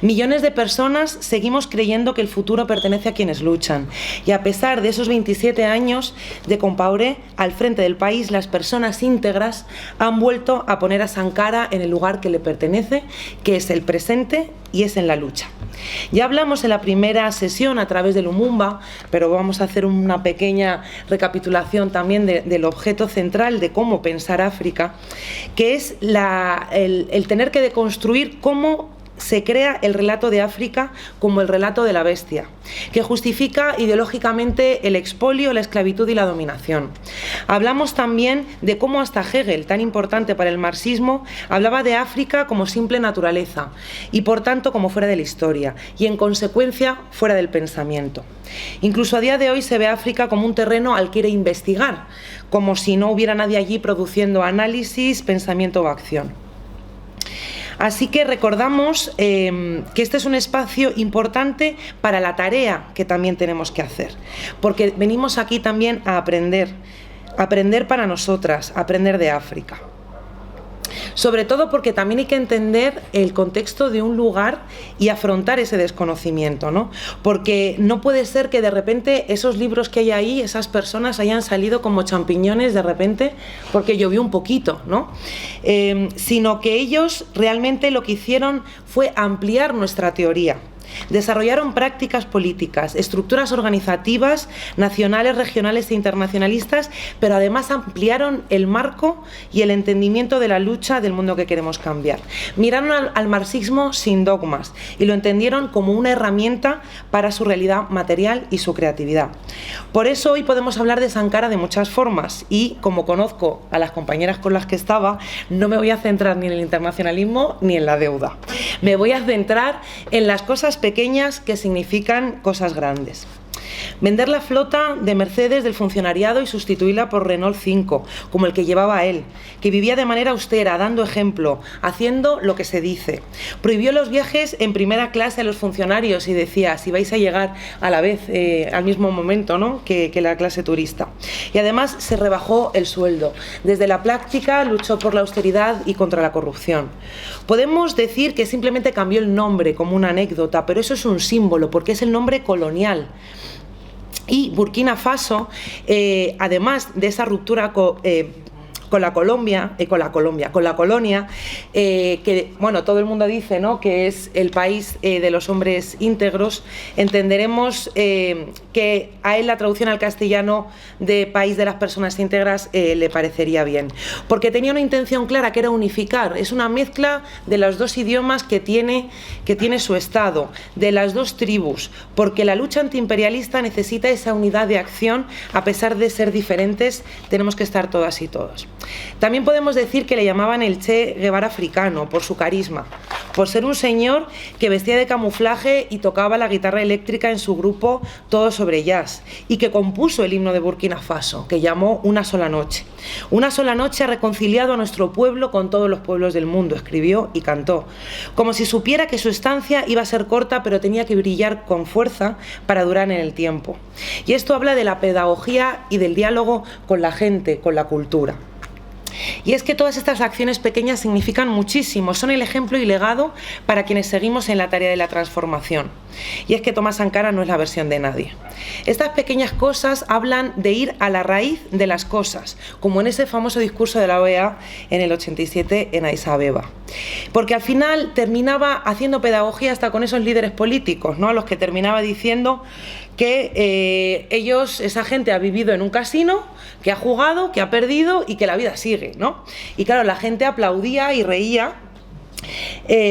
Millones de personas seguimos creyendo que el futuro pertenece a quienes luchan. Y a pesar de esos 27 años de Compaoré al frente del país, las personas íntegras han vuelto a poner a Sankara en el lugar que le pertenece, que es el presente y es en la lucha. Ya hablamos en la primera sesión a través del Lumumba, pero vamos a hacer una pequeña recapitulación también del objeto central de cómo pensar África, que es el tener que deconstruir cómo se crea el relato de África como el relato de la bestia, que justifica ideológicamente el expolio, la esclavitud y la dominación. Hablamos también de cómo hasta Hegel, tan importante para el marxismo, hablaba de África como simple naturaleza y por tanto como fuera de la historia y en consecuencia fuera del pensamiento. Incluso a día de hoy se ve a África como un terreno al que ir a investigar, como si no hubiera nadie allí produciendo análisis, pensamiento o acción. Así que recordamos que este es un espacio importante para la tarea que también tenemos que hacer, porque venimos aquí también a aprender para nosotras, a aprender de África. Sobre todo porque también hay que entender el contexto de un lugar y afrontar ese desconocimiento, ¿no? Porque no puede ser que de repente esos libros que hay ahí, esas personas hayan salido como champiñones de repente porque llovió un poquito, ¿no? Sino que ellos realmente lo que hicieron fue ampliar nuestra teoría. Desarrollaron prácticas políticas, estructuras organizativas nacionales, regionales e internacionalistas, pero además ampliaron el marco y el entendimiento de la lucha del mundo que queremos cambiar. Miraron al marxismo sin dogmas y lo entendieron como una herramienta para su realidad material y su creatividad. Por eso hoy podemos hablar de Sankara de muchas formas y, como conozco a las compañeras con las que estaba, no me voy a centrar ni en el internacionalismo ni en la deuda. Me voy a centrar en las cosas pequeñas que significan cosas grandes. Vender la flota de Mercedes del funcionariado y sustituirla por Renault 5, como el que llevaba él, que vivía de manera austera, dando ejemplo, haciendo lo que se dice. Prohibió los viajes en primera clase a los funcionarios y decía, si vais a llegar a la vez, al mismo momento, ¿no?, que la clase turista. Y además se rebajó el sueldo. Desde la práctica luchó por la austeridad y contra la corrupción. Podemos decir que simplemente cambió el nombre como una anécdota, pero eso es un símbolo, porque es el nombre colonial. Y Burkina Faso, además de esa ruptura con la colonia, que bueno, todo el mundo dice, ¿no?, que es el país de los hombres íntegros, entenderemos que a él la traducción al castellano de país de las personas íntegras le parecería bien, porque tenía una intención clara, que era unificar. Es una mezcla de los dos idiomas que tiene su Estado, de las dos tribus, porque la lucha antiimperialista necesita esa unidad de acción. A pesar de ser diferentes, tenemos que estar todas y todos. También podemos decir que le llamaban el Che Guevara africano por su carisma, por ser un señor que vestía de camuflaje y tocaba la guitarra eléctrica en su grupo Todo sobre Jazz, y que compuso el himno de Burkina Faso, que llamó Una sola noche. Una sola noche ha reconciliado a nuestro pueblo con todos los pueblos del mundo, escribió y cantó, como si supiera que su estancia iba a ser corta, pero tenía que brillar con fuerza para durar en el tiempo. Y esto habla de la pedagogía y del diálogo con la gente, con la cultura. Y es que todas estas acciones pequeñas significan muchísimo, son el ejemplo y legado para quienes seguimos en la tarea de la transformación. Y es que Thomas Sankara no es la versión de nadie. Estas pequeñas cosas hablan de ir a la raíz de las cosas, como en ese famoso discurso de la OEA en el 87 en Addis Abeba. Porque al final terminaba haciendo pedagogía hasta con esos líderes políticos, ¿no?, a los que terminaba diciendo que esa gente ha vivido en un casino, que ha jugado, que ha perdido y que la vida sigue, ¿no? Y claro, la gente aplaudía y reía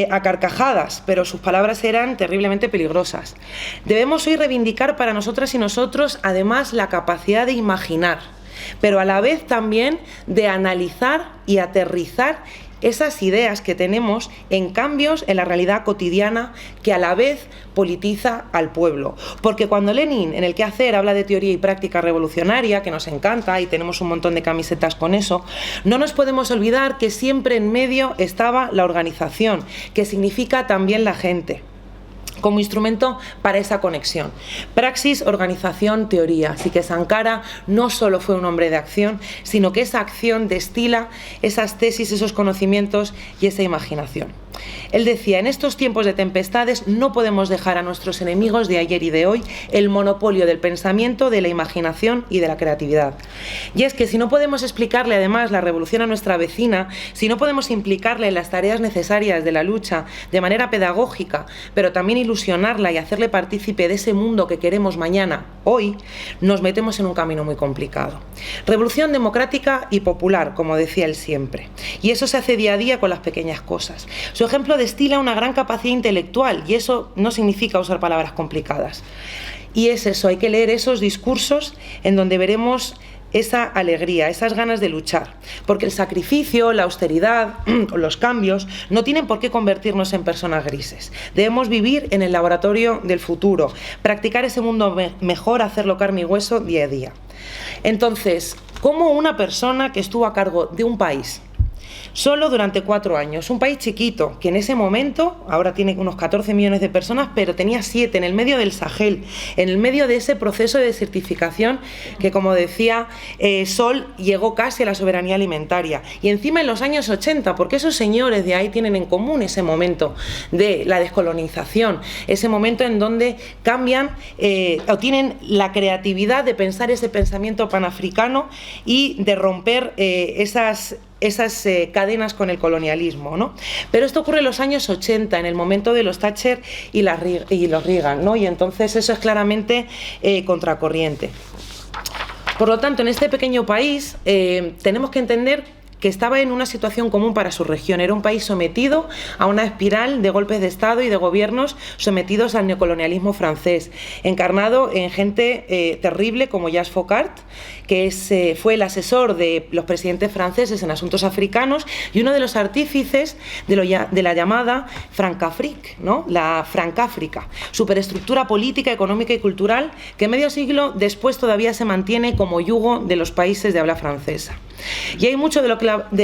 a carcajadas, pero sus palabras eran terriblemente peligrosas. Debemos hoy reivindicar para nosotras y nosotros, además, la capacidad de imaginar, pero a la vez también de analizar y aterrizar esas ideas que tenemos en cambios en la realidad cotidiana que a la vez politiza al pueblo. Porque cuando Lenin en el Qué hacer habla de teoría y práctica revolucionaria, que nos encanta y tenemos un montón de camisetas con eso, no nos podemos olvidar que siempre en medio estaba la organización, que significa también la gente. como instrumento para esa conexión. Praxis, organización, teoría. Así que Sankara no solo fue un hombre de acción, sino que esa acción destila esas tesis, esos conocimientos y esa imaginación. Él decía: en estos tiempos de tempestades no podemos dejar a nuestros enemigos de ayer y de hoy el monopolio del pensamiento, de la imaginación y de la creatividad. Y es que si no podemos explicarle además la revolución a nuestra vecina, si no podemos implicarle en las tareas necesarias de la lucha de manera pedagógica, pero también ilusionarla y hacerle partícipe de ese mundo que queremos mañana, hoy, nos metemos en un camino muy complicado. Revolución democrática y popular, como decía él siempre. Y eso se hace día a día con las pequeñas cosas. Su ejemplo destila una gran capacidad intelectual, y eso no significa usar palabras complicadas. Y es eso, hay que leer esos discursos en donde veremos esa alegría, esas ganas de luchar, porque el sacrificio, la austeridad, los cambios no tienen por qué convertirnos en personas grises. Debemos vivir en el laboratorio del futuro, practicar ese mundo mejor, hacerlo carne y hueso día a día. Entonces, ¿cómo una persona que estuvo a cargo de un país solo durante 4 años, un país chiquito, que en ese momento, ahora tiene unos 14 millones de personas, pero tenía 7 en el medio del Sahel, en el medio de ese proceso de desertificación que, como decía Sol, llegó casi a la soberanía alimentaria, y encima en los años 80, porque esos señores de ahí tienen en común ese momento de la descolonización, ese momento en donde cambian o tienen la creatividad de pensar ese pensamiento panafricano y de romper esas cadenas con el colonialismo, ¿no? Pero esto ocurre en los años 80, en el momento de los Thatcher y los Reagan, ¿no? Y entonces eso es claramente contracorriente. Por lo tanto, en este pequeño país tenemos que entender que estaba en una situación común para su región. Era un país sometido a una espiral de golpes de Estado y de gobiernos sometidos al neocolonialismo francés, encarnado en gente terrible como Jacques Foccart, que fue el asesor de los presidentes franceses en asuntos africanos y uno de los artífices de la llamada Francafrique, ¿no? La Francáfrica, superestructura política, económica y cultural que medio siglo después todavía se mantiene como yugo de los países de habla francesa. Y hay mucho de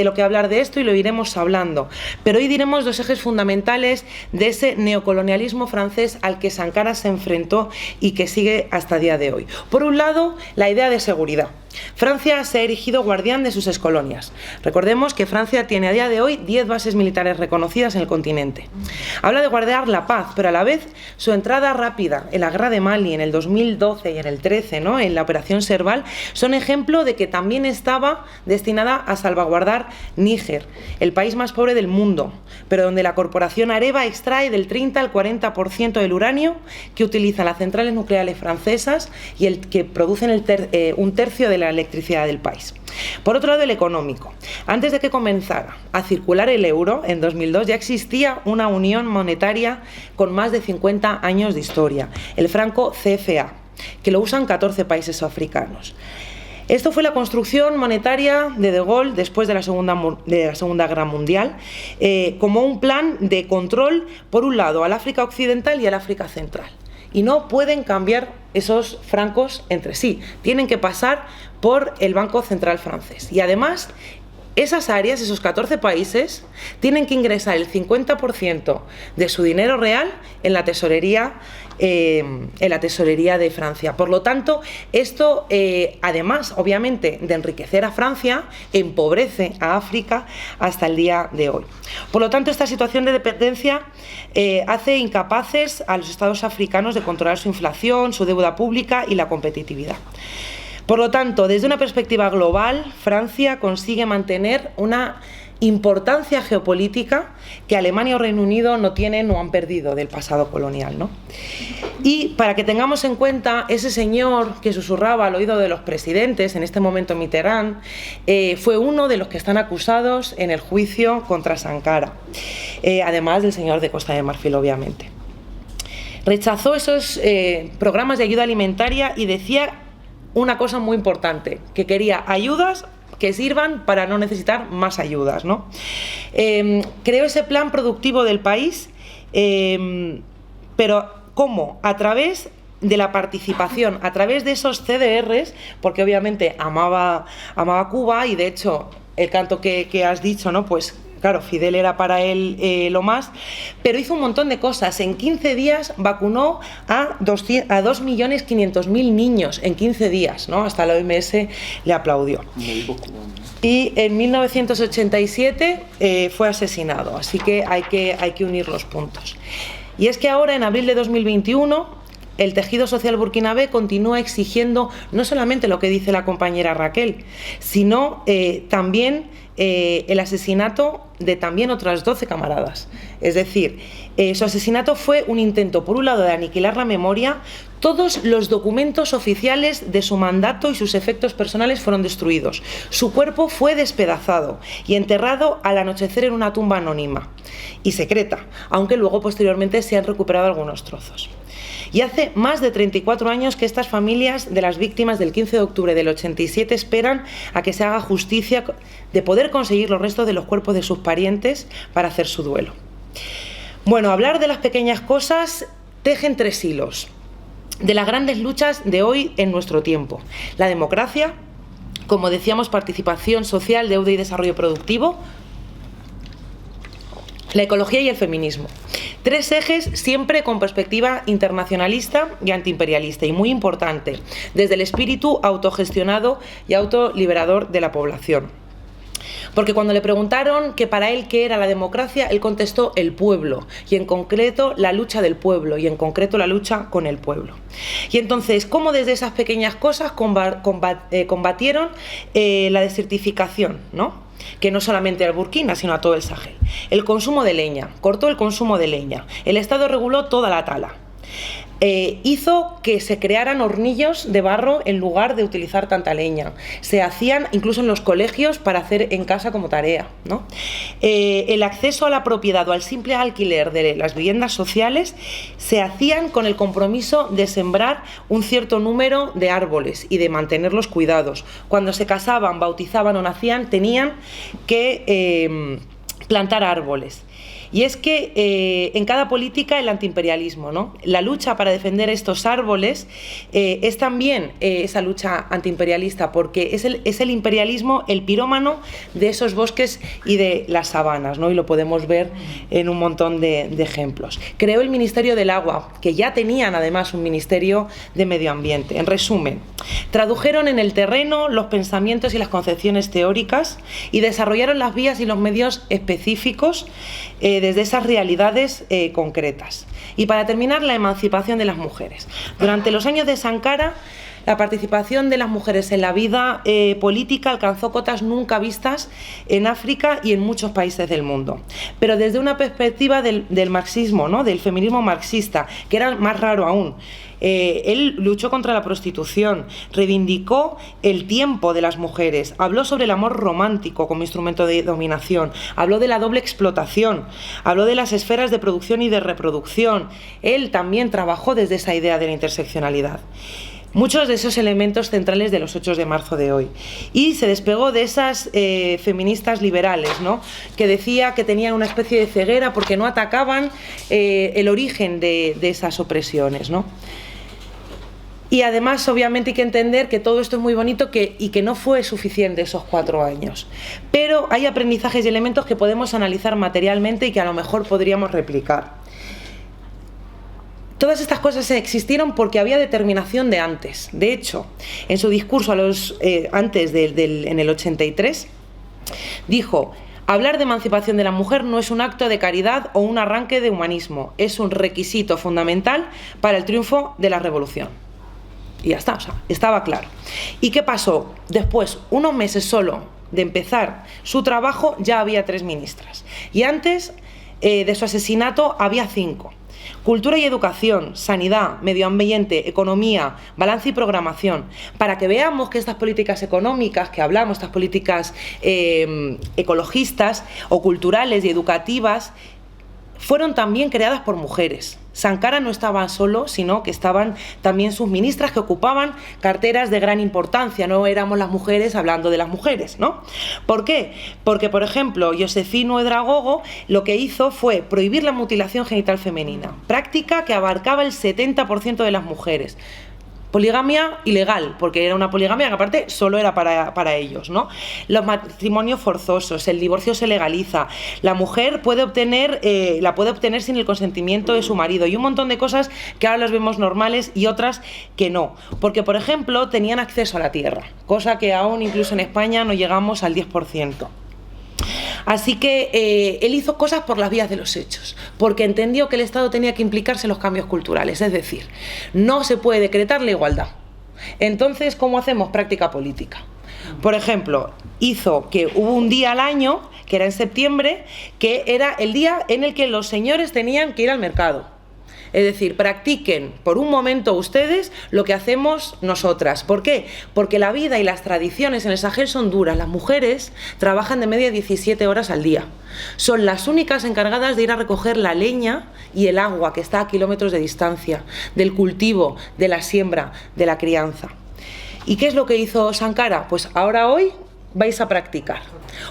lo que hablar de esto y lo iremos hablando, pero hoy diremos 2 ejes fundamentales de ese neocolonialismo francés al que Sankara se enfrentó y que sigue hasta el día de hoy. Por un lado, la idea de seguridad. Francia se ha erigido guardián de sus excolonias. Recordemos que Francia tiene a día de hoy 10 bases militares reconocidas en el continente. Habla de guardar la paz, pero a la vez su entrada rápida en la guerra de Mali en el 2012 y en el 13, ¿no? En la operación Serval, son ejemplo de que también estaba destinada a salvaguardar Níger, el país más pobre del mundo, pero donde la corporación Areva extrae del 30 al 40% del uranio que utilizan las centrales nucleares francesas y el que producen un tercio de la electricidad del país. Por otro lado, el económico. Antes de que comenzara a circular el euro, en 2002 ya existía una unión monetaria con más de 50 años de historia, el franco CFA, que lo usan 14 países africanos. Esto fue la construcción monetaria de De Gaulle después de la Segunda Guerra Mundial, como un plan de control, por un lado, al África Occidental y al África Central. Y no pueden cambiar esos francos entre sí, tienen que pasar por el Banco Central francés. Y además, esas áreas, esos 14 países, tienen que ingresar el 50% de su dinero real en la tesorería de Francia. Por lo tanto, esto, además, obviamente, de enriquecer a Francia, empobrece a África hasta el día de hoy. Por lo tanto, esta situación de dependencia hace incapaces a los estados africanos de controlar su inflación, su deuda pública y la competitividad. Por lo tanto, desde una perspectiva global, Francia consigue mantener una importancia geopolítica que Alemania o Reino Unido no tienen o han perdido del pasado colonial, ¿no? Y para que tengamos en cuenta, ese señor que susurraba al oído de los presidentes, en este momento Mitterrand, fue uno de los que están acusados en el juicio contra Sankara, además del señor de Costa de Marfil, obviamente. Rechazó esos programas de ayuda alimentaria y decía una cosa muy importante, que quería ayudas que sirvan para no necesitar más ayudas, ¿no? Creó ese plan productivo del país, pero ¿cómo? A través de la participación, a través de esos CDRs, porque obviamente amaba Cuba y de hecho el canto que has dicho, ¿no? Pues claro, Fidel era para él lo más, pero hizo un montón de cosas. En 15 días vacunó a 2.500.000 niños, en 15 días, ¿no? Hasta la OMS le aplaudió. Y en 1987 fue asesinado, así que hay que unir los puntos. Y es que ahora, en abril de 2021, el tejido social burkinabé continúa exigiendo no solamente lo que dice la compañera Raquel, sino también el asesinato de también otras 12 camaradas. Es decir, su asesinato fue un intento, por un lado, de aniquilar la memoria. Todos los documentos oficiales de su mandato y sus efectos personales fueron destruidos. Su cuerpo fue despedazado y enterrado al anochecer en una tumba anónima y secreta, aunque luego posteriormente se han recuperado algunos trozos. Y hace más de 34 años que estas familias de las víctimas del 15 de octubre del 87 esperan a que se haga justicia, de poder conseguir los restos de los cuerpos de sus parientes para hacer su duelo. Bueno, hablar de las pequeñas cosas tejen 3 hilos de las grandes luchas de hoy en nuestro tiempo: la democracia, como decíamos, participación social, deuda y desarrollo productivo, la ecología y el feminismo. 3 ejes siempre con perspectiva internacionalista y antiimperialista, y muy importante, desde el espíritu autogestionado y autoliberador de la población. Porque cuando le preguntaron que para él qué era la democracia, él contestó: el pueblo, y en concreto la lucha del pueblo, y en concreto la lucha con el pueblo. Y entonces, ¿cómo desde esas pequeñas cosas combatieron la desertificación, ¿no? Que no solamente al Burkina, sino a todo el Sahel. El consumo de leña, cortó el consumo de leña. El Estado reguló toda la tala. Hizo que se crearan hornillos de barro en lugar de utilizar tanta leña. Se hacían incluso en los colegios para hacer en casa como tarea, ¿no? El acceso a la propiedad o al simple alquiler de las viviendas sociales se hacían con el compromiso de sembrar un cierto número de árboles y de mantenerlos cuidados. Cuando se casaban, bautizaban o nacían, tenían que plantar árboles. Y es que en cada política el antiimperialismo, ¿no? La lucha para defender estos árboles es también esa lucha antiimperialista, porque es el imperialismo el pirómano de esos bosques y de las sabanas, ¿no? Y lo podemos ver en un montón de ejemplos. Creó el Ministerio del Agua, que ya tenían además un Ministerio de Medio Ambiente. En resumen, tradujeron en el terreno los pensamientos y las concepciones teóricas y desarrollaron las vías y los medios específicos desde esas realidades concretas. Y para terminar, la emancipación de las mujeres. Durante los años de Sankara, la participación de las mujeres en la vida política alcanzó cotas nunca vistas en África y en muchos países del mundo. Pero desde una perspectiva del marxismo, ¿no? Del feminismo marxista, que era más raro aún. Él luchó contra la prostitución, reivindicó el tiempo de las mujeres, habló sobre el amor romántico como instrumento de dominación, habló de la doble explotación, habló de las esferas de producción y de reproducción. Él también trabajó desde esa idea de la interseccionalidad. Muchos de esos elementos centrales de los 8 de marzo de hoy. Y se despegó de esas feministas liberales, ¿no? Que decía que tenían una especie de ceguera porque no atacaban el origen de esas opresiones, ¿no? Y además, obviamente, hay que entender que todo esto es muy bonito y que no fue suficiente esos 4 años. Pero hay aprendizajes y elementos que podemos analizar materialmente y que a lo mejor podríamos replicar. Todas estas cosas existieron porque había determinación de antes. De hecho, en su discurso en el 83, dijo: hablar de emancipación de la mujer no es un acto de caridad o un arranque de humanismo, es un requisito fundamental para el triunfo de la revolución. Y ya está, o sea, estaba claro. ¿Y qué pasó? Después, unos meses solo de empezar su trabajo, ya había 3 ministras. Y antes de su asesinato había 5. Cultura y educación, sanidad, medio ambiente, economía, balance y programación, para que veamos que estas políticas económicas que hablamos, estas políticas ecologistas o culturales y educativas, fueron también creadas por mujeres. Sankara no estaba solo, sino que estaban también sus ministras que ocupaban carteras de gran importancia. No éramos las mujeres hablando de las mujeres, ¿no? ¿Por qué? Porque, por ejemplo, Josephine Ouedraogo lo que hizo fue prohibir la mutilación genital femenina, práctica que abarcaba el 70% de las mujeres. Poligamia ilegal, porque era una poligamia que aparte solo era para ellos, ¿no? Los matrimonios forzosos, el divorcio se legaliza, la mujer la puede obtener sin el consentimiento de su marido y un montón de cosas que ahora las vemos normales y otras que no. Porque, por ejemplo, tenían acceso a la tierra, cosa que aún incluso en España no llegamos al 10%. Así que él hizo cosas por las vías de los hechos, porque entendió que el Estado tenía que implicarse en los cambios culturales, es decir, no se puede decretar la igualdad. Entonces, ¿cómo hacemos práctica política? Por ejemplo, hizo que hubo un día al año, que era en septiembre, que era el día en el que los señores tenían que ir al mercado. Es decir, practiquen por un momento ustedes lo que hacemos nosotras. ¿Por qué? Porque la vida y las tradiciones en el Sahel son duras. Las mujeres trabajan de media 17 horas al día. Son las únicas encargadas de ir a recoger la leña y el agua que está a kilómetros de distancia, del cultivo, de la siembra, de la crianza. ¿Y qué es lo que hizo Sankara? Pues ahora hoy vais a practicar.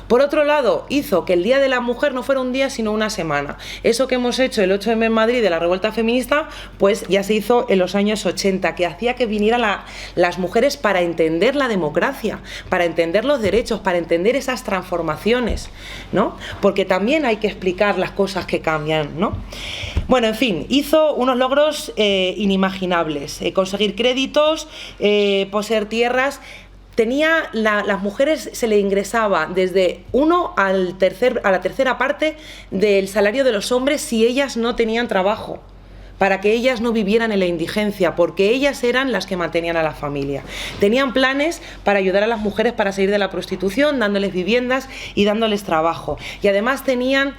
Por otro lado, hizo que el Día de la Mujer no fuera un día sino una semana. Eso que hemos hecho el 8M en Madrid de la revuelta feminista, pues ya se hizo en los años 80, que hacía que vinieran las mujeres para entender la democracia, para entender los derechos, para entender esas transformaciones, ¿no? Porque también hay que explicar las cosas que cambian, ¿no? Bueno, en fin, hizo unos logros inimaginables, conseguir créditos, poseer tierras. Las mujeres se le ingresaba desde 1 a la tercera parte del salario de los hombres si ellas no tenían trabajo, para que ellas no vivieran en la indigencia, porque ellas eran las que mantenían a la familia. Tenían planes para ayudar a las mujeres para salir de la prostitución, dándoles viviendas y dándoles trabajo. Y además tenían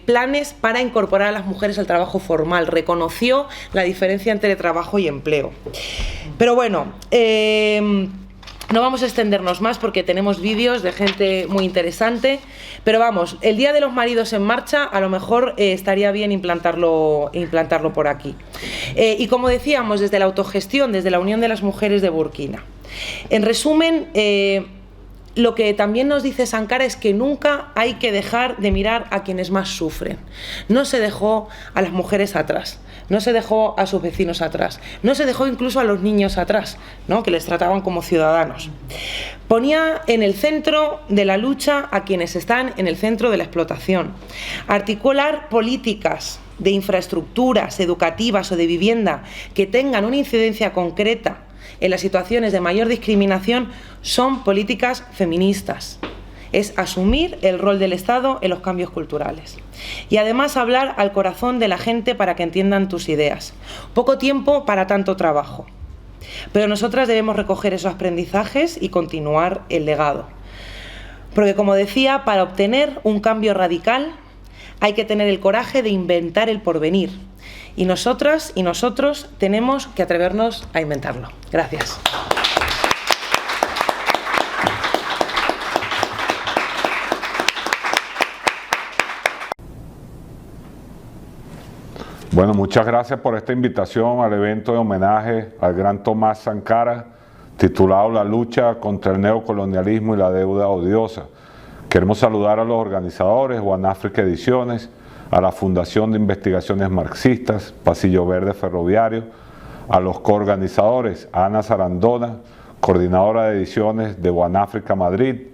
planes para incorporar a las mujeres al trabajo formal. Reconoció la diferencia entre trabajo y empleo. Pero bueno, no vamos a extendernos más porque tenemos vídeos de gente muy interesante, pero vamos, el Día de los Maridos en Marcha a lo mejor estaría bien implantarlo por aquí. Y como decíamos, desde la autogestión, desde la Unión de las Mujeres de Burkina. En resumen, lo que también nos dice Sankara es que nunca hay que dejar de mirar a quienes más sufren. No se dejó a las mujeres atrás, no se dejó a sus vecinos atrás, no se dejó incluso a los niños atrás, ¿no? Que les trataban como ciudadanos. Ponía en el centro de la lucha a quienes están en el centro de la explotación. Articular políticas de infraestructuras educativas o de vivienda que tengan una incidencia concreta en las situaciones de mayor discriminación son políticas feministas. Es asumir el rol del Estado en los cambios culturales. Y además hablar al corazón de la gente para que entiendan tus ideas. Poco tiempo para tanto trabajo. Pero nosotras debemos recoger esos aprendizajes y continuar el legado. Porque, como decía, para obtener un cambio radical hay que tener el coraje de inventar el porvenir. Y nosotras y nosotros tenemos que atrevernos a inventarlo. Gracias. Bueno, muchas gracias por esta invitación al evento de homenaje al gran Tomás Sankara, titulado La lucha contra el neocolonialismo y la deuda odiosa. Queremos saludar a los organizadores, One Africa Ediciones, a la Fundación de Investigaciones Marxistas, Pasillo Verde Ferroviario, a los coorganizadores, Ana Sarandona, coordinadora de ediciones de One Africa Madrid,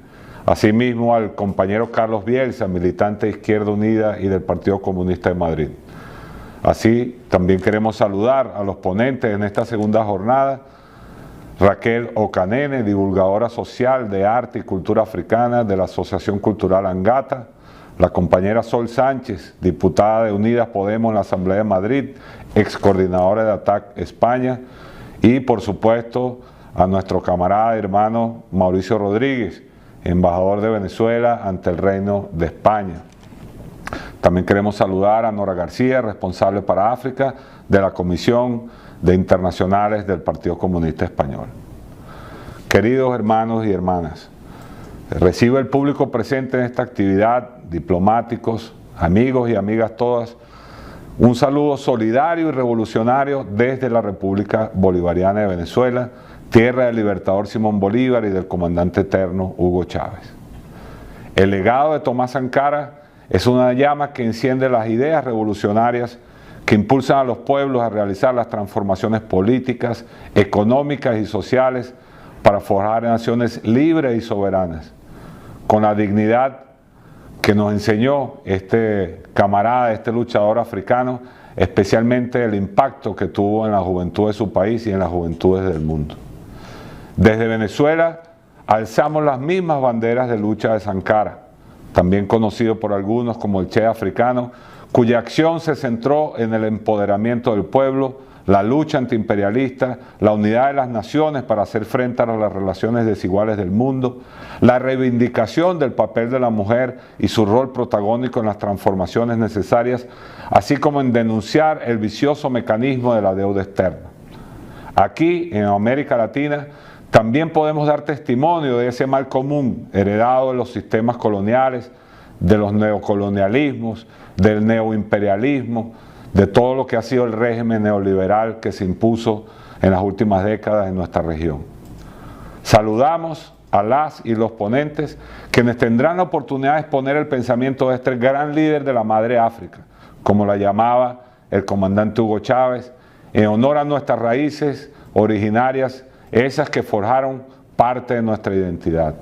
asimismo al compañero Carlos Bielsa, militante de Izquierda Unida y del Partido Comunista de Madrid. Así, también queremos saludar a los ponentes en esta segunda jornada, Raquel Okanene, divulgadora social de arte y cultura africana de la Asociación Cultural Angata, la compañera Sol Sánchez, diputada de Unidas Podemos en la Asamblea de Madrid, ex coordinadora de ATAC España, y por supuesto a nuestro camarada y hermano Mauricio Rodríguez, embajador de Venezuela ante el Reino de España. También queremos saludar a Nora García, responsable para África de la Comisión de Internacionales del Partido Comunista Español. Queridos hermanos y hermanas, recibe el público presente en esta actividad, diplomáticos, amigos y amigas todas, un saludo solidario y revolucionario desde la República Bolivariana de Venezuela, tierra del libertador Simón Bolívar y del comandante eterno Hugo Chávez. El legado de Tomás Sankara es una llama que enciende las ideas revolucionarias que impulsan a los pueblos a realizar las transformaciones políticas, económicas y sociales para forjar naciones libres y soberanas, con la dignidad que nos enseñó este camarada, este luchador africano, especialmente el impacto que tuvo en la juventud de su país y en las juventudes del mundo. Desde Venezuela alzamos las mismas banderas de lucha de Sankara, también conocido por algunos como el Che africano, cuya acción se centró en el empoderamiento del pueblo, la lucha antiimperialista, la unidad de las naciones para hacer frente a las relaciones desiguales del mundo, la reivindicación del papel de la mujer y su rol protagónico en las transformaciones necesarias, así como en denunciar el vicioso mecanismo de la deuda externa. Aquí, en América Latina, también podemos dar testimonio de ese mal común heredado de los sistemas coloniales, de los neocolonialismos, del neoimperialismo, de todo lo que ha sido el régimen neoliberal que se impuso en las últimas décadas en nuestra región. Saludamos a las y los ponentes, quienes tendrán la oportunidad de exponer el pensamiento de este gran líder de la Madre África, como la llamaba el comandante Hugo Chávez, en honor a nuestras raíces originarias, esas que forjaron parte de nuestra identidad.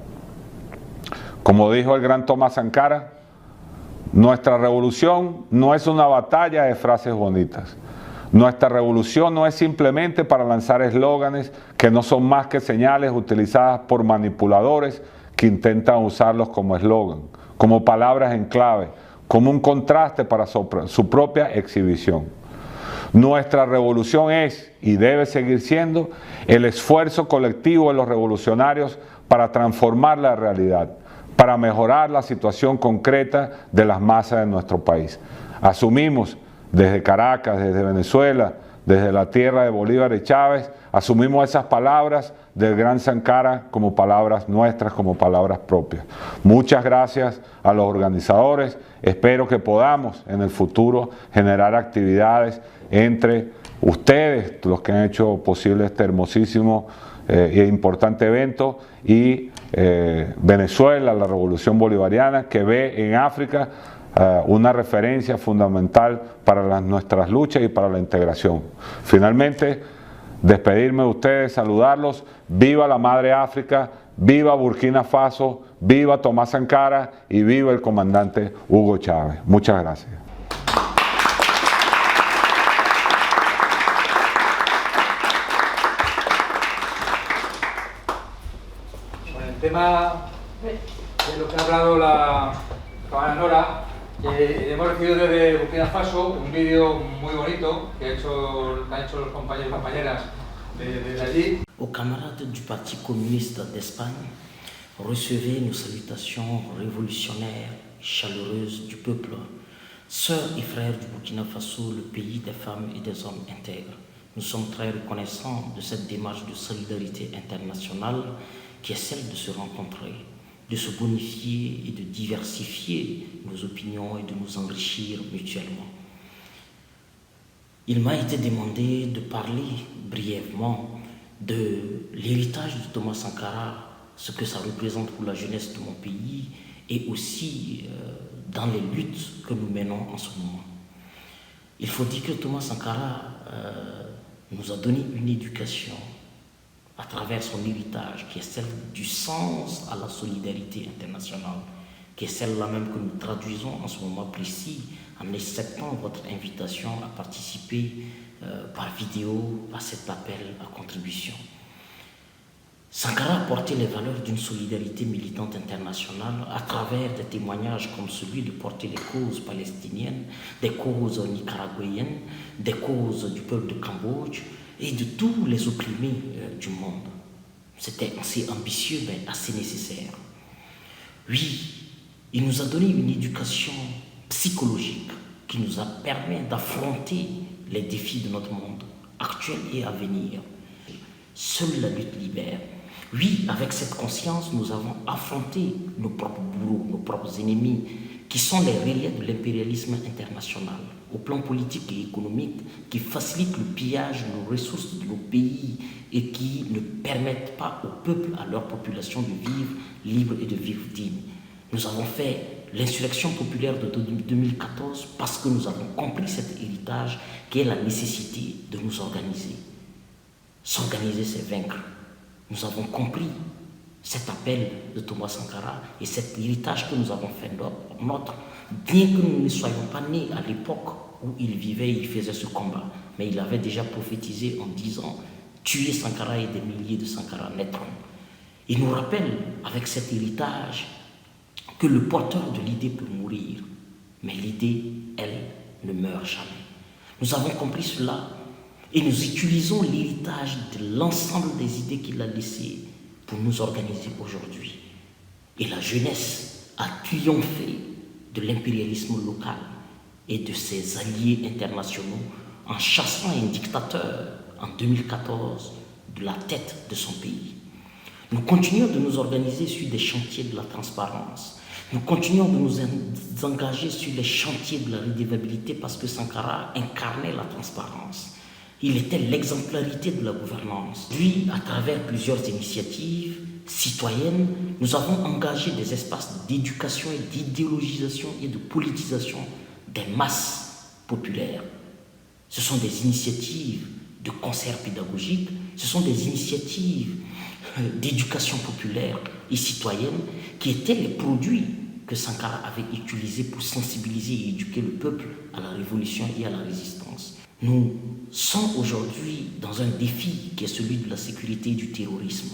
Como dijo el gran Thomas Sankara, nuestra revolución no es una batalla de frases bonitas. Nuestra revolución no es simplemente para lanzar eslóganes que no son más que señales utilizadas por manipuladores que intentan usarlos como eslogan, como palabras en clave, como un contraste para su propia exhibición. Nuestra revolución es y debe seguir siendo el esfuerzo colectivo de los revolucionarios para transformar la realidad, para mejorar la situación concreta de las masas de nuestro país. Asumimos desde Caracas, desde Venezuela, desde la tierra de Bolívar y Chávez, asumimos esas palabras del gran Sankara como palabras nuestras, como palabras propias. Muchas gracias a los organizadores. Espero que podamos en el futuro generar actividades entre ustedes, los que han hecho posible este hermosísimo e importante evento, y Venezuela, la Revolución Bolivariana, que ve en África una referencia fundamental para nuestras luchas y para la integración. Finalmente, despedirme de ustedes, saludarlos. Viva la Madre África, viva Burkina Faso, viva Thomas Sankara y viva el comandante Hugo Chávez. Muchas gracias. Bueno, el tema de lo que ha hablado la cabana Nora, hemos recibido desde Burkina Faso un vídeo muy bonito que han hecho los compañeros y compañeras de allí. Aux camarades du Parti communiste d'Espagne, recevez nos salutations révolutionnaires et chaleureuses du peuple. Sœurs et frères du Burkina Faso, le pays des femmes et des hommes intègres, nous sommes très reconnaissants de cette démarche de solidarité internationale qui est celle de se rencontrer, de se bonifier et de diversifier nos opinions et de nous enrichir mutuellement. Il m'a été demandé de parler brièvement de l'héritage de Thomas Sankara, ce que ça représente pour la jeunesse de mon pays et aussi dans les luttes que nous menons en ce moment. Il faut dire que Thomas Sankara nous a donné une éducation à travers son héritage, qui est celle du sens à la solidarité internationale, qui est celle-là même que nous traduisons en ce moment précis en acceptant votre invitation à participer par vidéo à cet appel à contribution. Sankara a porté les valeurs d'une solidarité militante internationale à travers des témoignages comme celui de porter les causes palestiniennes, des causes nicaraguayennes, des causes du peuple de Cambodge et de tous les opprimés du monde. C'était assez ambitieux mais assez nécessaire. Oui, il nous a donné une éducation psychologique qui nous a permis d'affronter les défis de notre monde actuel et à venir. Seule la lutte libère. Oui, avec cette conscience, nous avons affronté nos propres bourreaux, nos propres ennemis, qui sont les reliés de l'impérialisme international, au plan politique et économique, qui facilitent le pillage de nos ressources de nos pays et qui ne permettent pas au peuple, à leur population de vivre libre et de vivre digne. Nous avons fait l'insurrection populaire de 2014 parce que nous avons compris cet héritage qui est la nécessité de nous organiser. S'organiser, c'est vaincre. Nous avons compris cet appel de Thomas Sankara et cet héritage que nous avons fait nôtre, bien que nous ne soyons pas nés à l'époque où il vivait et il faisait ce combat. Mais il avait déjà prophétisé en disant « Tuez Sankara et des milliers de Sankara naîtront ». Il nous rappelle avec cet héritage que le porteur de l'idée peut mourir, mais l'idée, elle, ne meurt jamais. Nous avons compris cela et nous utilisons l'héritage de l'ensemble des idées qu'il a laissées pour nous organiser aujourd'hui. Et la jeunesse a triomphé de l'impérialisme local et de ses alliés internationaux en chassant un dictateur en 2014 de la tête de son pays. Nous continuons de nous organiser sur des chantiers de la transparence. Nous continuons de nous engager sur les chantiers de la redevabilité parce que Sankara incarnait la transparence. Il était l'exemplarité de la gouvernance. Lui, à travers plusieurs initiatives citoyennes, nous avons engagé des espaces d'éducation et d'idéologisation et de politisation des masses populaires. Ce sont des initiatives de concerts pédagogiques, ce sont des initiatives d'éducation populaire et citoyenne qui étaient les produits que Sankara avait utilisés pour sensibiliser et éduquer le peuple à la révolution et à la résistance. Nous sommes aujourd'hui dans un défi qui est celui de la sécurité et du terrorisme.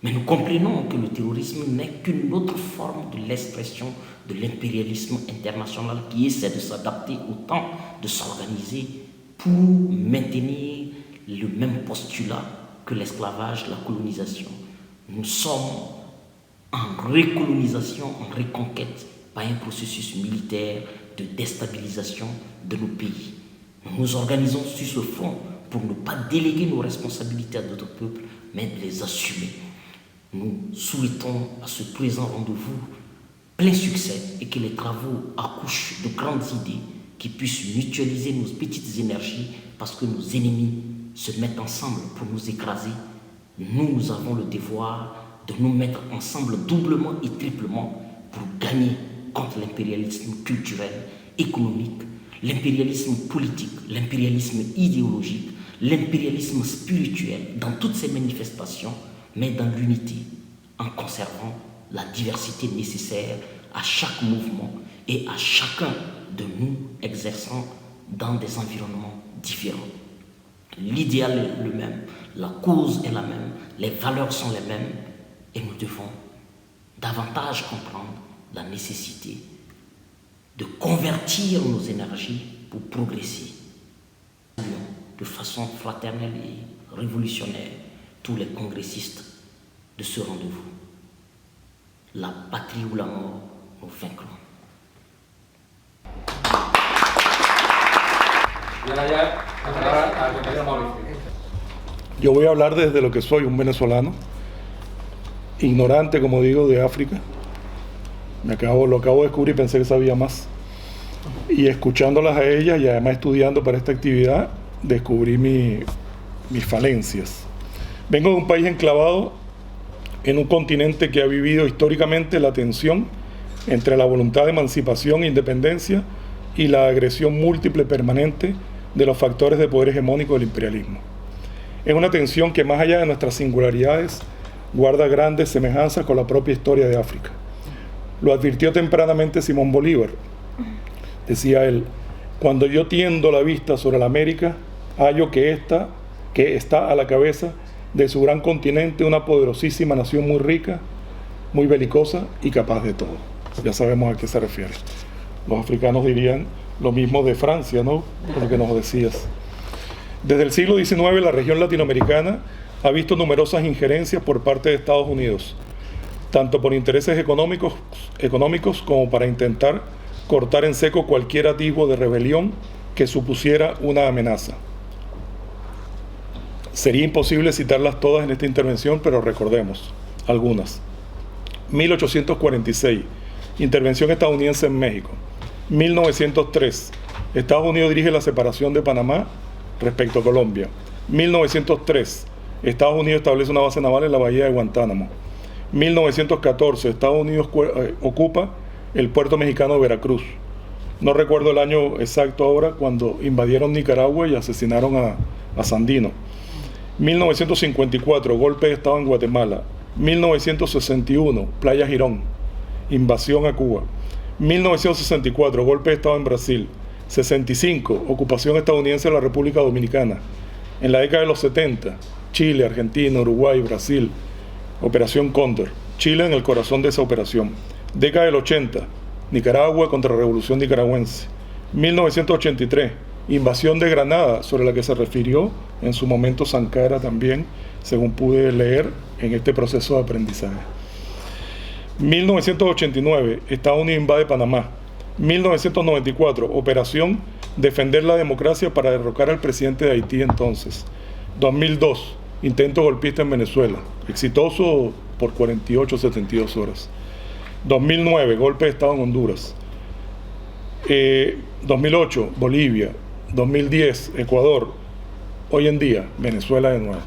Mais nous comprenons que le terrorisme n'est qu'une autre forme de l'expression de l'impérialisme international qui essaie de s'adapter au temps de s'organiser pour maintenir le même postulat que l'esclavage, la colonisation. Nous sommes en recolonisation, en reconquête, par un processus militaire de déstabilisation de nos pays. Nous nous organisons sur ce front pour ne pas déléguer nos responsabilités à d'autres peuples, mais de les assumer. Nous souhaitons à ce présent rendez-vous plein succès et que les travaux accouchent de grandes idées qui puissent mutualiser nos petites énergies parce que nos ennemis se mettent ensemble pour nous écraser. Nous avons le devoir de nous mettre ensemble doublement et triplement pour gagner contre l'impérialisme culturel, économique, l'impérialisme politique, l'impérialisme idéologique, l'impérialisme spirituel dans toutes ses manifestations, mais dans l'unité, en conservant la diversité nécessaire à chaque mouvement et à chacun de nous exerçant dans des environnements différents. L'idéal est le même, la cause est la même, les valeurs sont les mêmes et nous devons davantage comprendre la nécessité de convertir nos énergies pour progresser. De façon fraternelle et révolutionnaire, tous les congressistes de ce rendez-vous. La patrie ou la mort, nous vaincrons. Yo voy a hablar desde lo que soy, un venezolano, ignorante, como digo, de África. Lo acabo de descubrir y pensé que sabía más. Y escuchándolas a ellas y además estudiando para esta actividad, descubrí mis falencias. Vengo de un país enclavado en un continente que ha vivido históricamente la tensión entre la voluntad de emancipación e independencia y la agresión múltiple permanente de los factores de poder hegemónico del imperialismo. Es una tensión que más allá de nuestras singularidades guarda grandes semejanzas con la propia historia de África. Lo advirtió tempranamente Simón Bolívar. Decía él: cuando yo tiendo la vista sobre la América, hallo que está a la cabeza de su gran continente una poderosísima nación muy rica, muy belicosa y capaz de todo. Ya sabemos a qué se refiere. Los africanos dirían lo mismo de Francia, ¿no? Por lo que nos decías. Desde el siglo XIX la región latinoamericana ha visto numerosas injerencias por parte de Estados Unidos, tanto por intereses económicos como para intentar cortar en seco cualquier atisbo de rebelión que supusiera una amenaza. Sería imposible citarlas todas en esta intervención, pero recordemos algunas. 1846, intervención estadounidense en México. 1903, Estados Unidos dirige la separación de Panamá respecto a Colombia. 1903, Estados Unidos establece una base naval en la bahía de Guantánamo. 1914, Estados Unidos ocupa el puerto mexicano de Veracruz. No recuerdo el año exacto ahora, cuando invadieron Nicaragua y asesinaron a Sandino. 1954, golpe de Estado en Guatemala. 1961, Playa Girón, invasión a Cuba. 1964, golpe de Estado en Brasil. 65, ocupación estadounidense de la República Dominicana. En la década de los 70, Chile, Argentina, Uruguay, Brasil, Operación Cóndor. Chile en el corazón de esa operación. Década del 80, Nicaragua contra la Revolución Nicaragüense. 1983, invasión de Granada, sobre la que se refirió en su momento Sankara también, según pude leer en este proceso de aprendizaje. 1989, Estados Unidos invade Panamá. 1994, operación Defender la Democracia para derrocar al presidente de Haití entonces. 2002, intento golpista en Venezuela, exitoso por 48-72 horas. 2009, golpe de Estado en Honduras. 2008, Bolivia. 2010, Ecuador. Hoy en día, Venezuela de nuevo.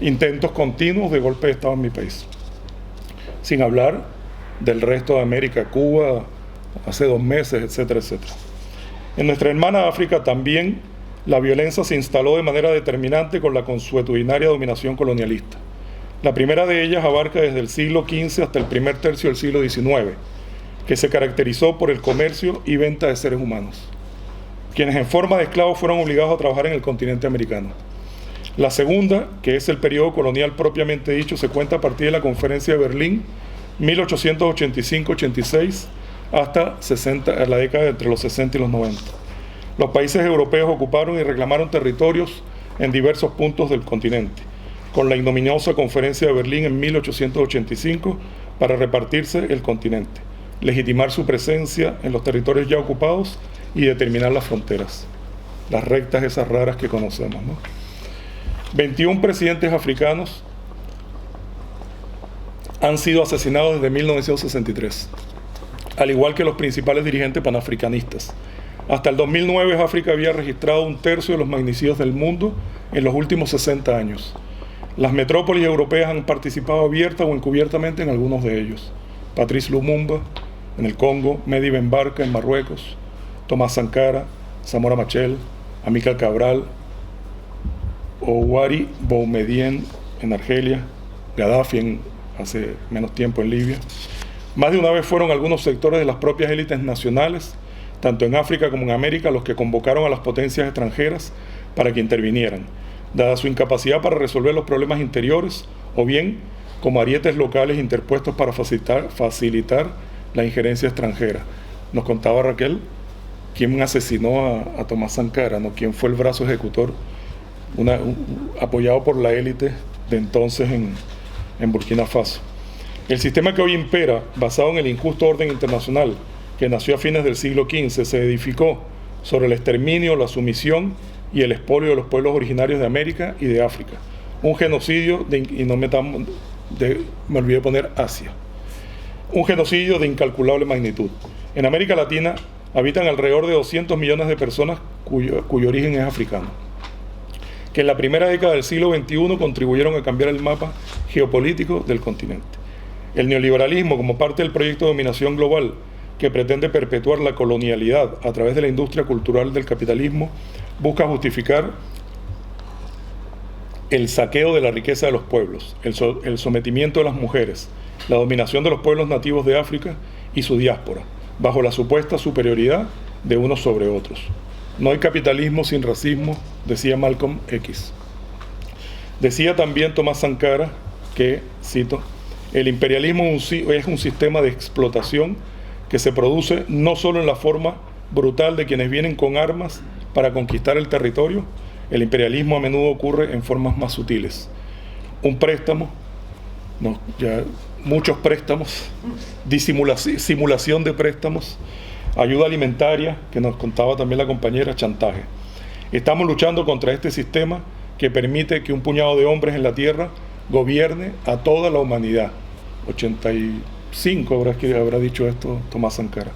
Intentos continuos de golpe de Estado en mi país. Sin hablar del resto de América, Cuba, hace 2 meses, etcétera, etcétera. En nuestra hermana África también la violencia se instaló de manera determinante con la consuetudinaria dominación colonialista. La primera de ellas abarca desde el siglo XV hasta el primer tercio del siglo XIX, que se caracterizó por el comercio y venta de seres humanos, quienes en forma de esclavos fueron obligados a trabajar en el continente americano. La segunda, que es el periodo colonial propiamente dicho, se cuenta a partir de la Conferencia de Berlín, 1885-86, hasta la década entre los 60 y los 90. Los países europeos ocuparon y reclamaron territorios en diversos puntos del continente, con la ignominiosa Conferencia de Berlín en 1885 para repartirse el continente, legitimar su presencia en los territorios ya ocupados y determinar las fronteras, las rectas esas raras que conocemos, ¿no? 21 presidentes africanos han sido asesinados desde 1963, al igual que los principales dirigentes panafricanistas. Hasta el 2009, África había registrado 1/3 de los magnicidios del mundo en los últimos 60 años. Las metrópolis europeas han participado abierta o encubiertamente en algunos de ellos. Patrice Lumumba en el Congo, Mehdi Ben Barka en Marruecos, Thomas Sankara, Samora Machel, Amílcar Cabral, Ouari Boumediene en Argelia, Gaddafi hace menos tiempo en Libia. Más de una vez fueron algunos sectores de las propias élites nacionales, tanto en África como en América, los que convocaron a las potencias extranjeras para que intervinieran, dada su incapacidad para resolver los problemas interiores, o bien como arietes locales interpuestos para facilitar la injerencia extranjera. Nos contaba Raquel quién asesinó a Thomas Sankara, ¿no? Quién fue el brazo ejecutor, apoyado por la élite de entonces en Burkina Faso. El sistema que hoy impera, basado en el injusto orden internacional, que nació a fines del siglo XV, se edificó sobre el exterminio, la sumisión y el expolio de los pueblos originarios de América y de África. Un genocidio, me olvidé poner Asia. Un genocidio de incalculable magnitud. En América Latina habitan alrededor de 200 millones de personas cuyo origen es africano, que en la primera década del siglo XXI contribuyeron a cambiar el mapa geopolítico del continente. El neoliberalismo, como parte del proyecto de dominación global que pretende perpetuar la colonialidad a través de la industria cultural del capitalismo, busca justificar el saqueo de la riqueza de los pueblos, el sometimiento de las mujeres, la dominación de los pueblos nativos de África y su diáspora, bajo la supuesta superioridad de unos sobre otros. No hay capitalismo sin racismo, decía Malcolm X. Decía también Thomas Sankara que, cito, el imperialismo es un sistema de explotación que se produce no solo en la forma brutal de quienes vienen con armas para conquistar el territorio. El imperialismo a menudo ocurre en formas más sutiles. Un préstamo, muchos préstamos, simulación de préstamos, ayuda alimentaria, que nos contaba también la compañera, chantaje. Estamos luchando contra este sistema que permite que un puñado de hombres en la tierra gobierne a toda la humanidad. 85 habrá dicho esto Thomas Sankara.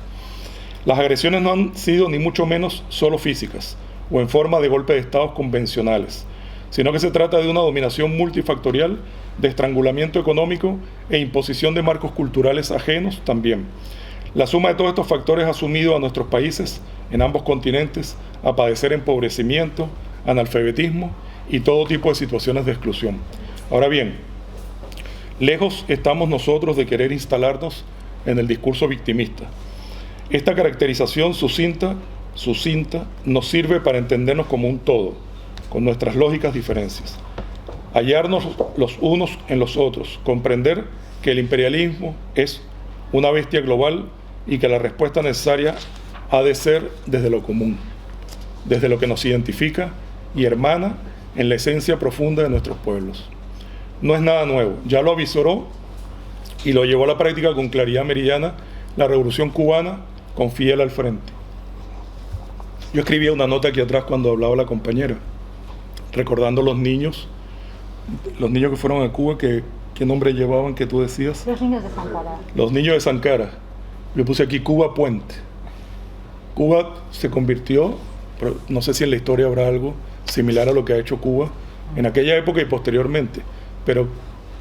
Las agresiones no han sido ni mucho menos solo físicas o en forma de golpes de estados convencionales, sino que se trata de una dominación multifactorial, de estrangulamiento económico e imposición de marcos culturales ajenos también. La suma de todos estos factores ha sumido a nuestros países en ambos continentes a padecer empobrecimiento, analfabetismo y todo tipo de situaciones de exclusión. Ahora bien, lejos estamos nosotros de querer instalarnos en el discurso victimista. Esta caracterización sucinta nos sirve para entendernos como un todo, con nuestras lógicas diferencias. Hallarnos los unos en los otros, comprender que el imperialismo es una bestia global y que la respuesta necesaria ha de ser desde lo común, desde lo que nos identifica y hermana en la esencia profunda de nuestros pueblos. No es nada nuevo, ya lo avisoró y lo llevó a la práctica con claridad meridiana la Revolución Cubana con Fidel al frente. Yo escribía una nota aquí atrás cuando hablaba la compañera, recordando los niños que fueron a Cuba, ¿qué nombre llevaban que tú decías? Los niños de Sankara. Los niños de Sankara. Yo puse aquí Cuba Puente. Cuba se convirtió, no sé si en la historia habrá algo similar a lo que ha hecho Cuba en aquella época y posteriormente, pero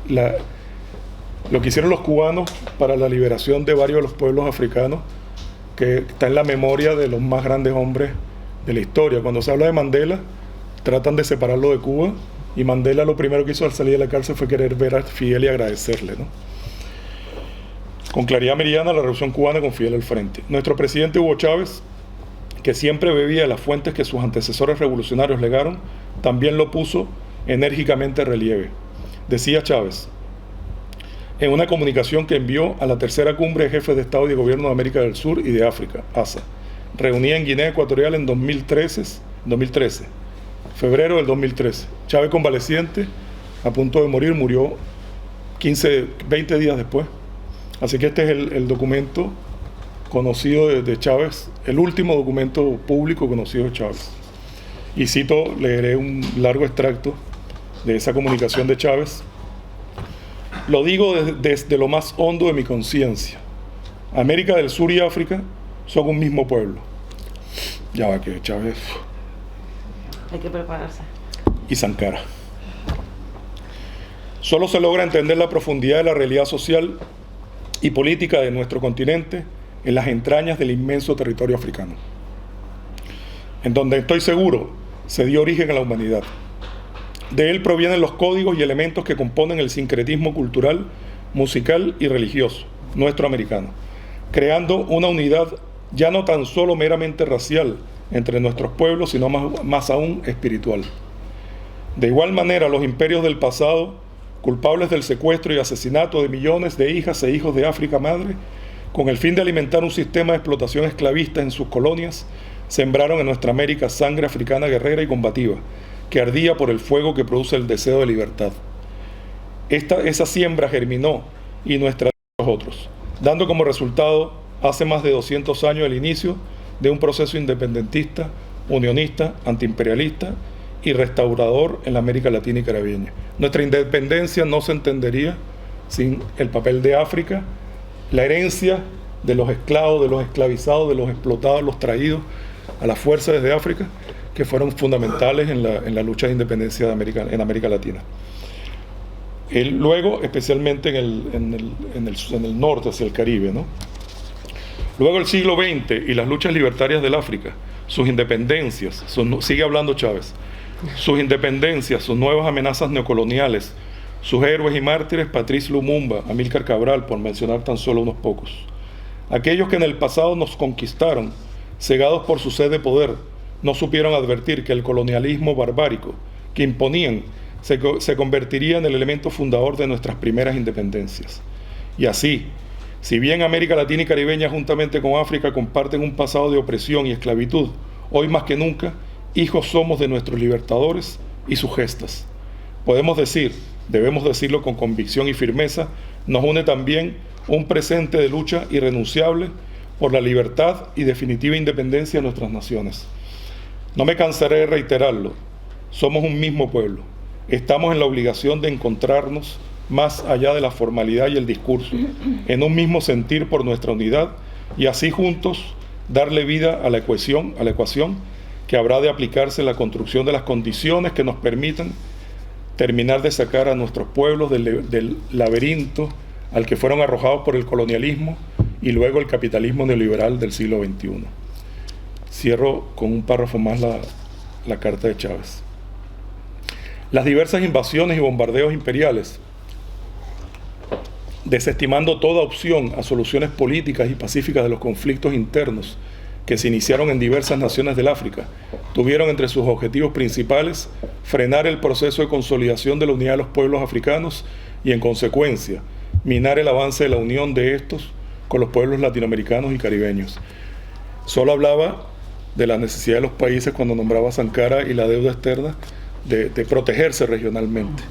lo que hicieron los cubanos para la liberación de varios de los pueblos africanos, que está en la memoria de los más grandes hombres de la historia. Cuando se habla de Mandela, tratan de separarlo de Cuba, y Mandela lo primero que hizo al salir de la cárcel fue querer ver a Fidel y agradecerle, ¿no? Con claridad meridiana, la Revolución Cubana con Fidel al frente. Nuestro presidente Hugo Chávez, que siempre bebía de las fuentes que sus antecesores revolucionarios legaron, también lo puso enérgicamente en relieve. Decía Chávez, en una comunicación que envió a la tercera cumbre de jefes de Estado y de Gobierno de América del Sur y de África, ASA, reunida en Guinea Ecuatorial en 2013, febrero del 2013. Chávez, convaleciente, a punto de morir, murió 20 días después. Así que este es el documento conocido de Chávez, el último documento público conocido de Chávez. Y leeré un largo extracto de esa comunicación de Chávez. Lo digo desde lo más hondo de mi conciencia. América del Sur y África son un mismo pueblo. Ya va que Chávez... Hay que prepararse. Y Sankara. Solo se logra entender la profundidad de la realidad social y política de nuestro continente en las entrañas del inmenso territorio africano, en donde estoy seguro se dio origen a la humanidad. De él provienen los códigos y elementos que componen el sincretismo cultural, musical y religioso nuestro americano, creando una unidad ya no tan solo meramente racial entre nuestros pueblos, sino más aún espiritual. De igual manera, los imperios del pasado, culpables del secuestro y asesinato de millones de hijas e hijos de África Madre, con el fin de alimentar un sistema de explotación esclavista en sus colonias, sembraron en nuestra América sangre africana guerrera y combativa, que ardía por el fuego que produce el deseo de libertad. Esa siembra germinó y nuestra los otros, dando como resultado hace más de 200 años el inicio de un proceso independentista, unionista, antiimperialista y restaurador en la América Latina y Caribeña. Nuestra independencia no se entendería sin el papel de África, la herencia de los esclavos, de los esclavizados, de los explotados, los traídos a la fuerza desde África, que fueron fundamentales en la lucha de independencia en América Latina. Luego, especialmente en el norte, hacia el Caribe, ¿no? Luego el siglo XX y las luchas libertarias del África, sus independencias, sigue hablando Chávez, sus independencias, sus nuevas amenazas neocoloniales, sus héroes y mártires, Patrice Lumumba, Amílcar Cabral, por mencionar tan solo unos pocos. Aquellos que en el pasado nos conquistaron, cegados por su sed de poder, no supieron advertir que el colonialismo barbárico que imponían se convertiría en el elemento fundador de nuestras primeras independencias. Y así, si bien América Latina y Caribeña juntamente con África comparten un pasado de opresión y esclavitud, hoy más que nunca, hijos somos de nuestros libertadores y sus gestas. Debemos decirlo con convicción y firmeza, nos une también un presente de lucha irrenunciable por la libertad y definitiva independencia de nuestras naciones. No me cansaré de reiterarlo, somos un mismo pueblo, estamos en la obligación de encontrarnos más allá de la formalidad y el discurso, en un mismo sentir por nuestra unidad y así juntos darle vida a la ecuación que habrá de aplicarse en la construcción de las condiciones que nos permitan terminar de sacar a nuestros pueblos del laberinto al que fueron arrojados por el colonialismo y luego el capitalismo neoliberal del siglo XXI. Cierro con un párrafo más la carta de Chávez. Las diversas invasiones y bombardeos imperiales, desestimando toda opción a soluciones políticas y pacíficas de los conflictos internos que se iniciaron en diversas naciones del África, tuvieron entre sus objetivos principales frenar el proceso de consolidación de la unidad de los pueblos africanos y, en consecuencia, minar el avance de la unión de estos con los pueblos latinoamericanos y caribeños. Solo hablaba de la necesidad de los países cuando nombraba a Sankara y la deuda externa de protegerse regionalmente,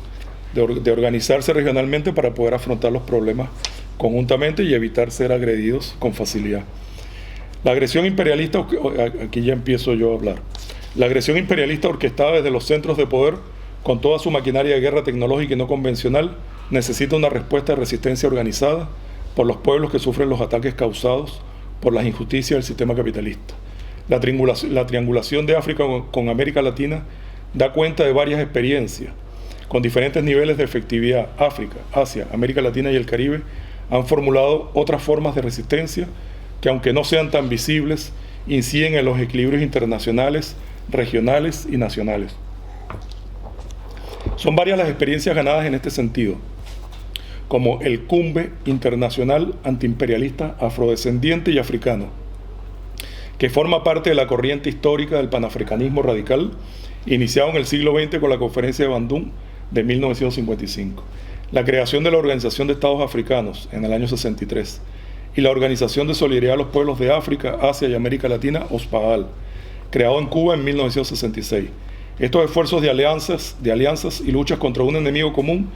de organizarse regionalmente para poder afrontar los problemas conjuntamente y evitar ser agredidos con facilidad. La agresión imperialista, aquí ya empiezo yo a hablar, la agresión imperialista orquestada desde los centros de poder con toda su maquinaria de guerra tecnológica y no convencional necesita una respuesta de resistencia organizada por los pueblos que sufren los ataques causados por las injusticias del sistema capitalista. La triangulación de África con América Latina da cuenta de varias experiencias con diferentes niveles de efectividad. África, Asia, América Latina y el Caribe han formulado otras formas de resistencia que, aunque no sean tan visibles, inciden en los equilibrios internacionales, regionales y nacionales. Son varias las experiencias ganadas en este sentido, como el Cumbe Internacional Antiimperialista Afrodescendiente y Africano, que forma parte de la corriente histórica del panafricanismo radical, iniciado en el siglo XX con la Conferencia de Bandung de 1955, la creación de la Organización de Estados Africanos en el año 63, y la Organización de Solidaridad de los Pueblos de África, Asia y América Latina, OSPAAL, creado en Cuba en 1966. Estos esfuerzos de alianzas y luchas contra un enemigo común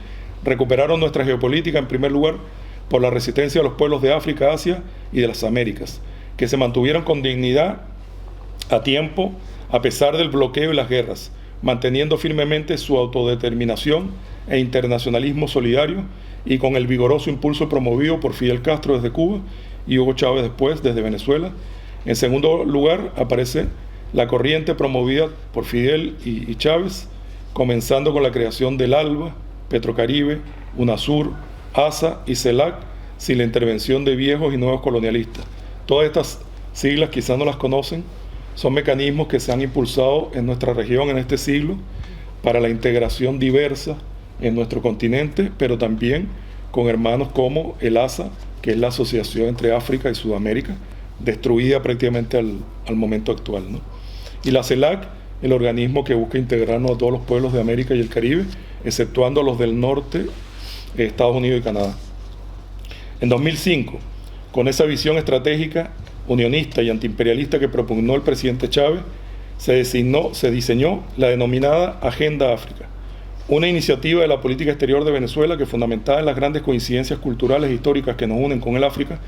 recuperaron nuestra geopolítica, en primer lugar, por la resistencia de los pueblos de África, Asia y de las Américas, que se mantuvieron con dignidad a tiempo, a pesar del bloqueo y las guerras, manteniendo firmemente su autodeterminación e internacionalismo solidario y con el vigoroso impulso promovido por Fidel Castro desde Cuba y Hugo Chávez después desde Venezuela. En segundo lugar aparece la corriente promovida por Fidel y Chávez, comenzando con la creación del ALBA, Petrocaribe, UNASUR, ASA y CELAC, sin la intervención de viejos y nuevos colonialistas. Todas estas siglas quizás no las conocen, son mecanismos que se han impulsado en nuestra región en este siglo para la integración diversa en nuestro continente, pero también con hermanos como el ASA, que es la asociación entre África y Sudamérica, destruida prácticamente al momento actual, ¿no? Y la CELAC, el organismo que busca integrarnos a todos los pueblos de América y el Caribe, exceptuando los del norte, Estados Unidos y Canadá. En 2005, con esa visión estratégica, unionista y antiimperialista que propugnó el presidente Chávez, se diseñó la denominada Agenda África, una iniciativa de la política exterior de Venezuela que, fundamentada en las grandes coincidencias culturales e históricas que nos unen con el África,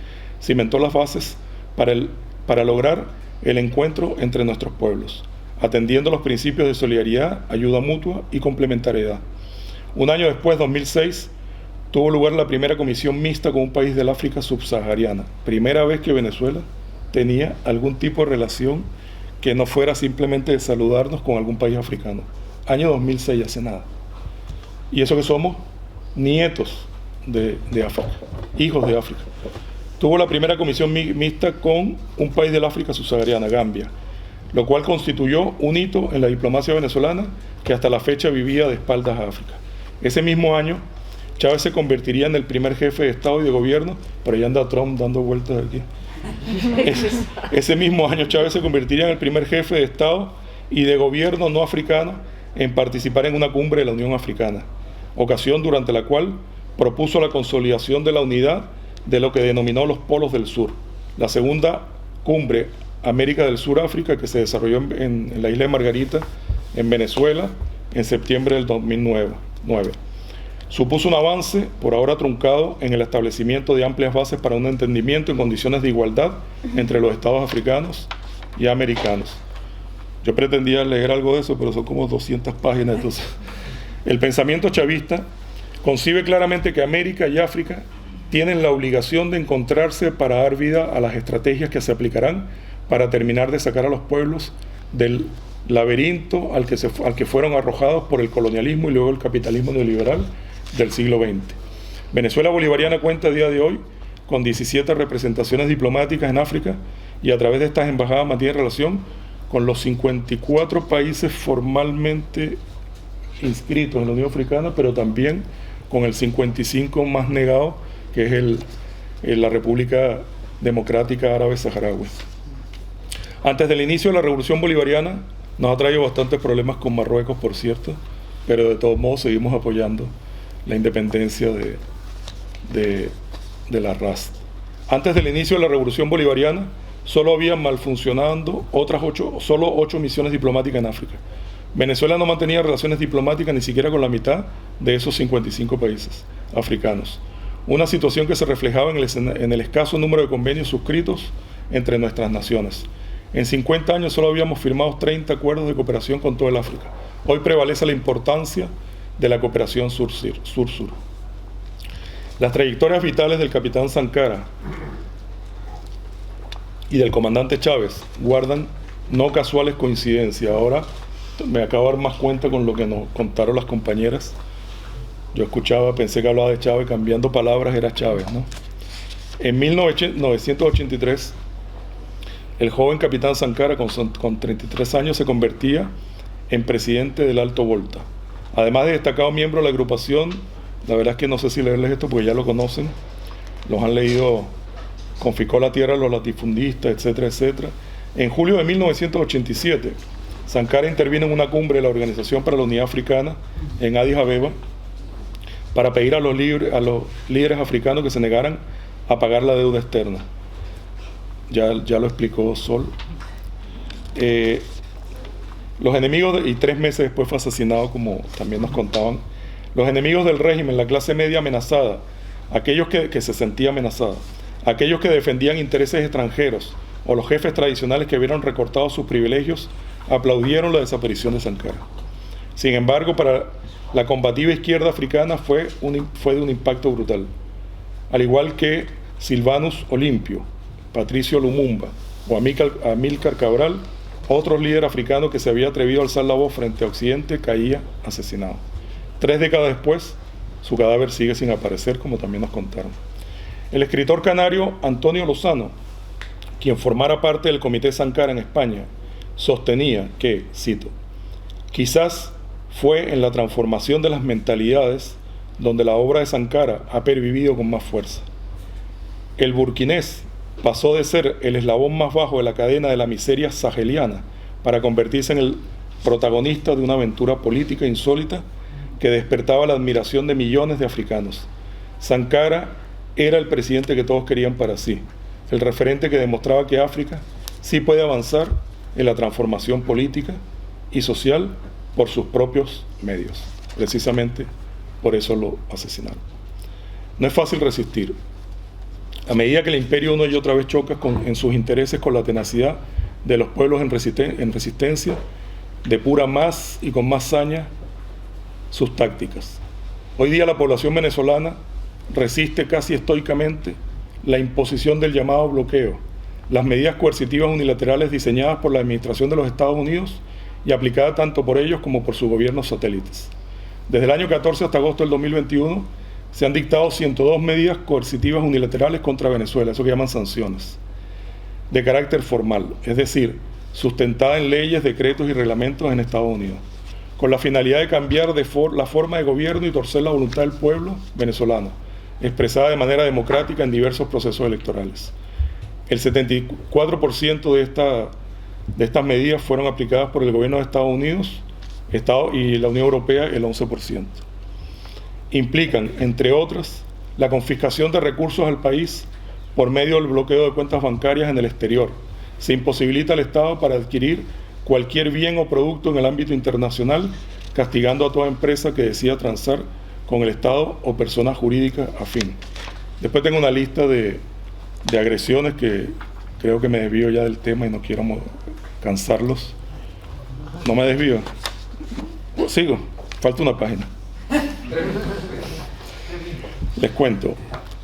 cimentó las bases para lograr el encuentro entre nuestros pueblos, atendiendo los principios de solidaridad, ayuda mutua y complementariedad. Un año después, 2006, tuvo lugar la primera comisión mixta con un país del África subsahariana, primera vez que Venezuela tenía algún tipo de relación que no fuera simplemente de saludarnos con algún país africano. Año 2006, hace nada. Y eso que somos nietos de África, hijos de África. Tuvo la primera comisión mixta con un país del África subsahariana, Gambia, lo cual constituyó un hito en la diplomacia venezolana que hasta la fecha vivía de espaldas a África. Ese mismo año, Chávez se convertiría en el primer jefe de Estado y de gobierno, pero ya anda Trump dando vueltas aquí. Ese mismo año Chávez se convertiría en el primer jefe de Estado y de gobierno no africano en participar en una cumbre de la Unión Africana, ocasión durante la cual propuso la consolidación de la unidad de lo que denominó los polos del sur, la segunda cumbre América del Sur-África que se desarrolló en la isla de Margarita, en Venezuela, en septiembre del 2009. Supuso un avance, por ahora truncado, en el establecimiento de amplias bases para un entendimiento en condiciones de igualdad entre los estados africanos y americanos. Yo pretendía leer algo de eso, pero son como 200 páginas. Entonces, el pensamiento chavista concibe claramente que América y África tienen la obligación de encontrarse para dar vida a las estrategias que se aplicarán para terminar de sacar a los pueblos del laberinto al que fueron arrojados por el colonialismo y luego el capitalismo neoliberal del siglo XX. Venezuela bolivariana cuenta a día de hoy con 17 representaciones diplomáticas en África y a través de estas embajadas mantiene relación con los 54 países formalmente inscritos en la Unión Africana, pero también con el 55 más negado, que es la República Democrática Árabe Saharaui. Antes del inicio de la Revolución Bolivariana, nos ha traído bastantes problemas con Marruecos, por cierto, pero de todos modos seguimos apoyando la independencia de la RASD. Antes del inicio de la Revolución Bolivariana, solo habían malfuncionando solo 8 misiones diplomáticas en África. Venezuela no mantenía relaciones diplomáticas ni siquiera con la mitad de esos 55 países africanos. Una situación que se reflejaba en el escaso número de convenios suscritos entre nuestras naciones. En 50 años solo habíamos firmado 30 acuerdos de cooperación con todo el África. Hoy prevalece la importancia de la cooperación sur-sur. Las trayectorias vitales del capitán Sankara y del comandante Chávez guardan no casuales coincidencias. Ahora me acabo de dar más cuenta con lo que nos contaron las compañeras. Yo pensé que hablaba de Chávez, cambiando palabras era Chávez, ¿no? En 1983, el joven capitán Sankara, con 33 años, se convertía en presidente del Alto Volta. Además de destacado miembro de la agrupación, la verdad es que no sé si leerles esto porque ya lo conocen, los han leído, confiscó la tierra a los latifundistas, etcétera, etcétera. En julio de 1987, Sankara intervino en una cumbre de la Organización para la Unidad Africana en Addis Abeba para pedir a los líderes africanos que se negaran a pagar la deuda externa. Ya lo explicó Sol. Los enemigos, y 3 meses después fue asesinado, como también nos contaban, los enemigos del régimen, la clase media amenazada, aquellos que se sentía amenazada, aquellos que defendían intereses extranjeros o los jefes tradicionales que vieron recortados sus privilegios, aplaudieron la desaparición de Sankara. Sin embargo, para la combativa izquierda africana fue de un impacto brutal. Al igual que Silvanus Olimpio, Patricio Lumumba o Amílcar Cabral, otro líder africano que se había atrevido a alzar la voz frente a Occidente caía asesinado. 3 décadas después, su cadáver sigue sin aparecer, como también nos contaron. El escritor canario Antonio Lozano, quien formara parte del Comité Sankara en España, sostenía que, cito, quizás fue en la transformación de las mentalidades donde la obra de Sankara ha pervivido con más fuerza. El burkinés pasó de ser el eslabón más bajo de la cadena de la miseria saheliana para convertirse en el protagonista de una aventura política insólita que despertaba la admiración de millones de africanos. Sankara era el presidente que todos querían para sí, el referente que demostraba que África sí puede avanzar en la transformación política y social por sus propios medios. Precisamente por eso lo asesinaron. No es fácil resistir. A medida que el imperio una y otra vez choca en sus intereses con la tenacidad de los pueblos en resistencia, depura más y con más saña sus tácticas. Hoy día la población venezolana resiste casi estoicamente la imposición del llamado bloqueo, las medidas coercitivas unilaterales diseñadas por la administración de los Estados Unidos y aplicadas tanto por ellos como por sus gobiernos satélites. Desde el año 14 hasta agosto del 2021 se han dictado 102 medidas coercitivas unilaterales contra Venezuela, eso que llaman sanciones, de carácter formal, es decir, sustentadas en leyes, decretos y reglamentos en Estados Unidos, con la finalidad de cambiar la forma de gobierno y torcer la voluntad del pueblo venezolano, expresada de manera democrática en diversos procesos electorales. El 74% de estas medidas fueron aplicadas por el gobierno de Estados Unidos y la Unión Europea el 11%. Implican, entre otras, la confiscación de recursos al país por medio del bloqueo de cuentas bancarias en el exterior. Se imposibilita al Estado para adquirir cualquier bien o producto en el ámbito internacional, castigando a toda empresa que decida transar con el Estado o persona jurídica afín. Después tengo una lista de agresiones que creo que me desvío ya del tema y no quiero cansarlos. ¿No me desvío? Sigo, falta una página. Les cuento.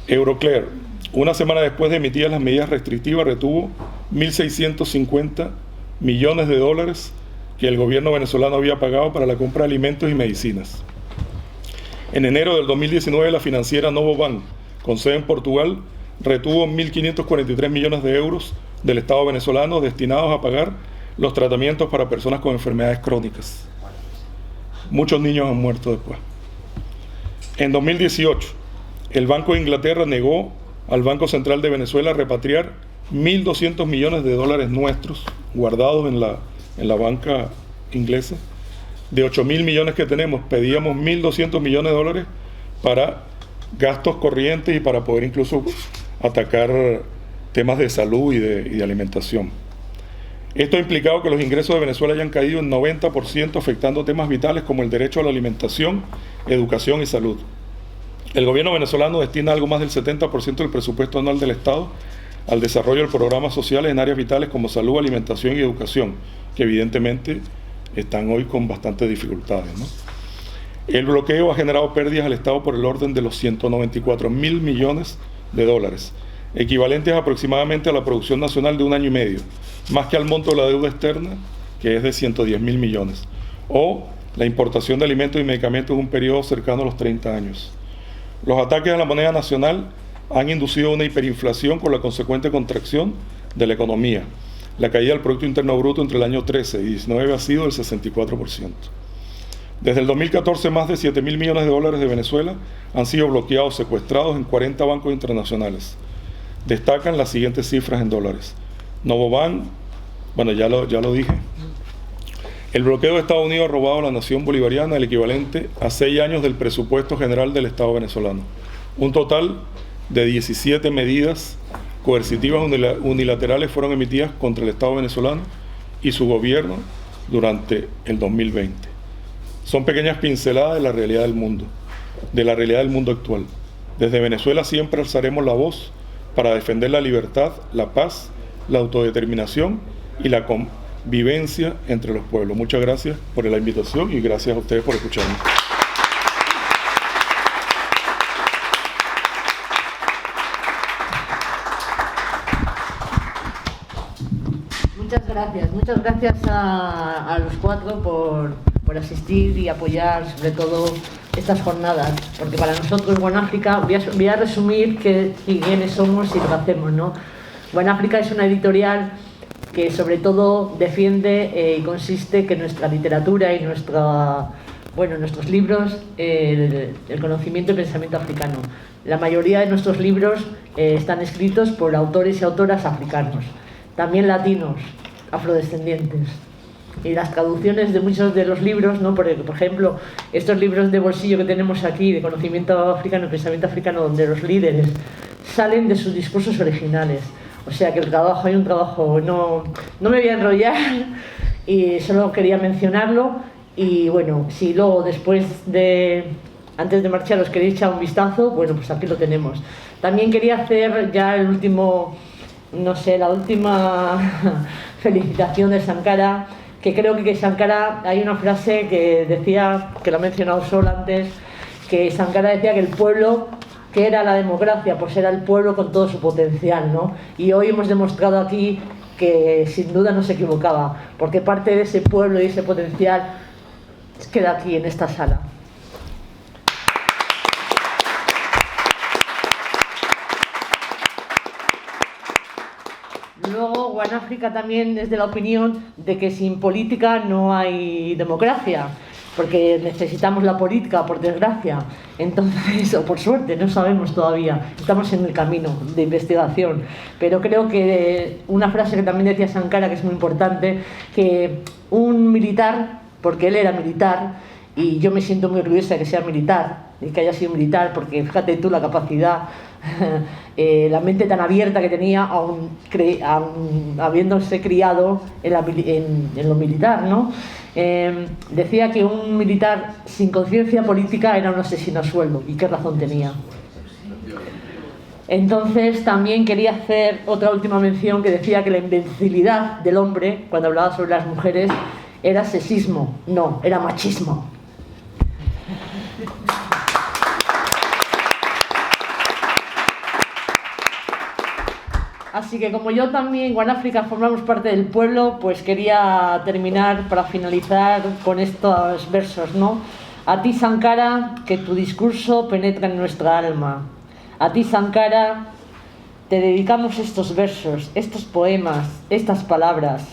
Euroclear, una semana después de emitidas las medidas restrictivas, retuvo 1.650 millones de dólares que el gobierno venezolano había pagado para la compra de alimentos y medicinas. En enero del 2019, la financiera Novobank, con sede en Portugal, retuvo 1.543 millones de euros del Estado venezolano destinados a pagar los tratamientos para personas con enfermedades crónicas. Muchos niños han muerto después. En 2018, el Banco de Inglaterra negó al Banco Central de Venezuela repatriar 1.200 millones de dólares nuestros guardados en la banca inglesa. De 8.000 millones que tenemos, pedíamos 1.200 millones de dólares para gastos corrientes y para poder incluso atacar temas de salud y de alimentación. Esto ha implicado que los ingresos de Venezuela hayan caído en 90%, afectando temas vitales como el derecho a la alimentación, educación y salud. El gobierno venezolano destina algo más del 70% del presupuesto anual del Estado al desarrollo de programas sociales en áreas vitales como salud, alimentación y educación, que evidentemente están hoy con bastantes dificultades, ¿no? El bloqueo ha generado pérdidas al Estado por el orden de los 194.000 millones de dólares, equivalentes aproximadamente a la producción nacional de un año y medio, más que al monto de la deuda externa, que es de 110.000 millones, o la importación de alimentos y medicamentos en un periodo cercano a los 30 años. Los ataques a la moneda nacional han inducido una hiperinflación con la consecuente contracción de la economía. La caída del Producto Interno Bruto entre el año 13 y 19 ha sido del 64%. Desde el 2014, más de 7.000 millones de dólares de Venezuela han sido bloqueados, secuestrados en 40 bancos internacionales. Destacan las siguientes cifras en dólares. Novobank, bueno, ya lo dije. El bloqueo de Estados Unidos ha robado a la nación bolivariana el equivalente a 6 años del presupuesto general del Estado venezolano. Un total de 17 medidas coercitivas unilaterales fueron emitidas contra el Estado venezolano y su gobierno durante el 2020. Son pequeñas pinceladas de la realidad del mundo actual. Desde Venezuela siempre alzaremos la voz para defender la libertad, la paz, la autodeterminación y la convivencia entre los pueblos. Muchas gracias por la invitación y gracias a ustedes por escucharme. Muchas gracias a los cuatro por asistir y apoyar sobre todo estas jornadas, porque para nosotros Buenáfrica, voy a resumir quiénes somos y lo que hacemos, ¿no? Buenáfrica es una editorial que sobre todo defiende y consiste que nuestra literatura y nuestros libros, el conocimiento y pensamiento africano. La mayoría de nuestros libros están escritos por autores y autoras africanos, también latinos, afrodescendientes. Y las traducciones de muchos de los libros, ¿no? Por ejemplo, estos libros de bolsillo que tenemos aquí, de conocimiento africano y pensamiento africano, donde los líderes salen de sus discursos originales. O sea que hay un trabajo, no me voy a enrollar y solo quería mencionarlo. Y bueno, si luego antes de marchar os queréis echar un vistazo, bueno, pues aquí lo tenemos. También quería hacer ya la última felicitación de Sankara, que creo que Sankara, hay una frase que decía, que lo ha mencionado Sol antes, que Sankara decía que el pueblo, que era la democracia, pues era el pueblo con todo su potencial, ¿no? Y hoy hemos demostrado aquí que sin duda no se equivocaba, porque parte de ese pueblo y ese potencial queda aquí en esta sala. Luego, Buenáfrica también es de la opinión de que sin política no hay democracia, porque necesitamos la política, por desgracia. Entonces, o por suerte, no sabemos todavía, estamos en el camino de investigación. Pero creo que una frase que también decía Sankara, que es muy importante, que un militar, porque él era militar, y yo me siento muy orgullosa de que sea militar, y que haya sido militar, porque fíjate tú la capacidad, la mente tan abierta que tenía, aún habiéndose criado en lo militar, ¿no? Decía que un militar sin conciencia política era un asesino a sueldo, y qué razón tenía. Entonces también quería hacer otra última mención, que decía que la invencibilidad del hombre, cuando hablaba sobre las mujeres, era sexismo, no, era machismo. Así que como yo también, Buenáfrica, formamos parte del pueblo, pues quería terminar para finalizar con estos versos, ¿no? A ti, Sankara, que tu discurso penetra en nuestra alma. A ti, Sankara, te dedicamos estos versos, estos poemas, estas palabras,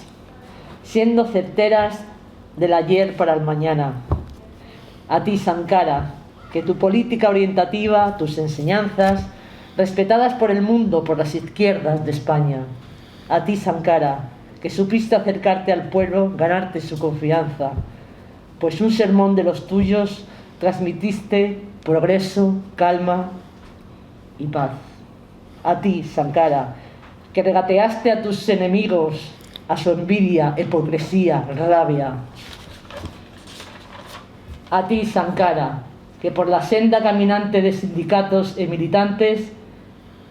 siendo certeras del ayer para el mañana. A ti, Sankara, que tu política orientativa, tus enseñanzas, respetadas por el mundo, por las izquierdas de España. A ti, Sankara, que supiste acercarte al pueblo, ganarte su confianza, pues un sermón de los tuyos transmitiste progreso, calma y paz. A ti, Sankara, que regateaste a tus enemigos, a su envidia, hipocresía, rabia. A ti, Sankara, que por la senda caminante de sindicatos y militantes,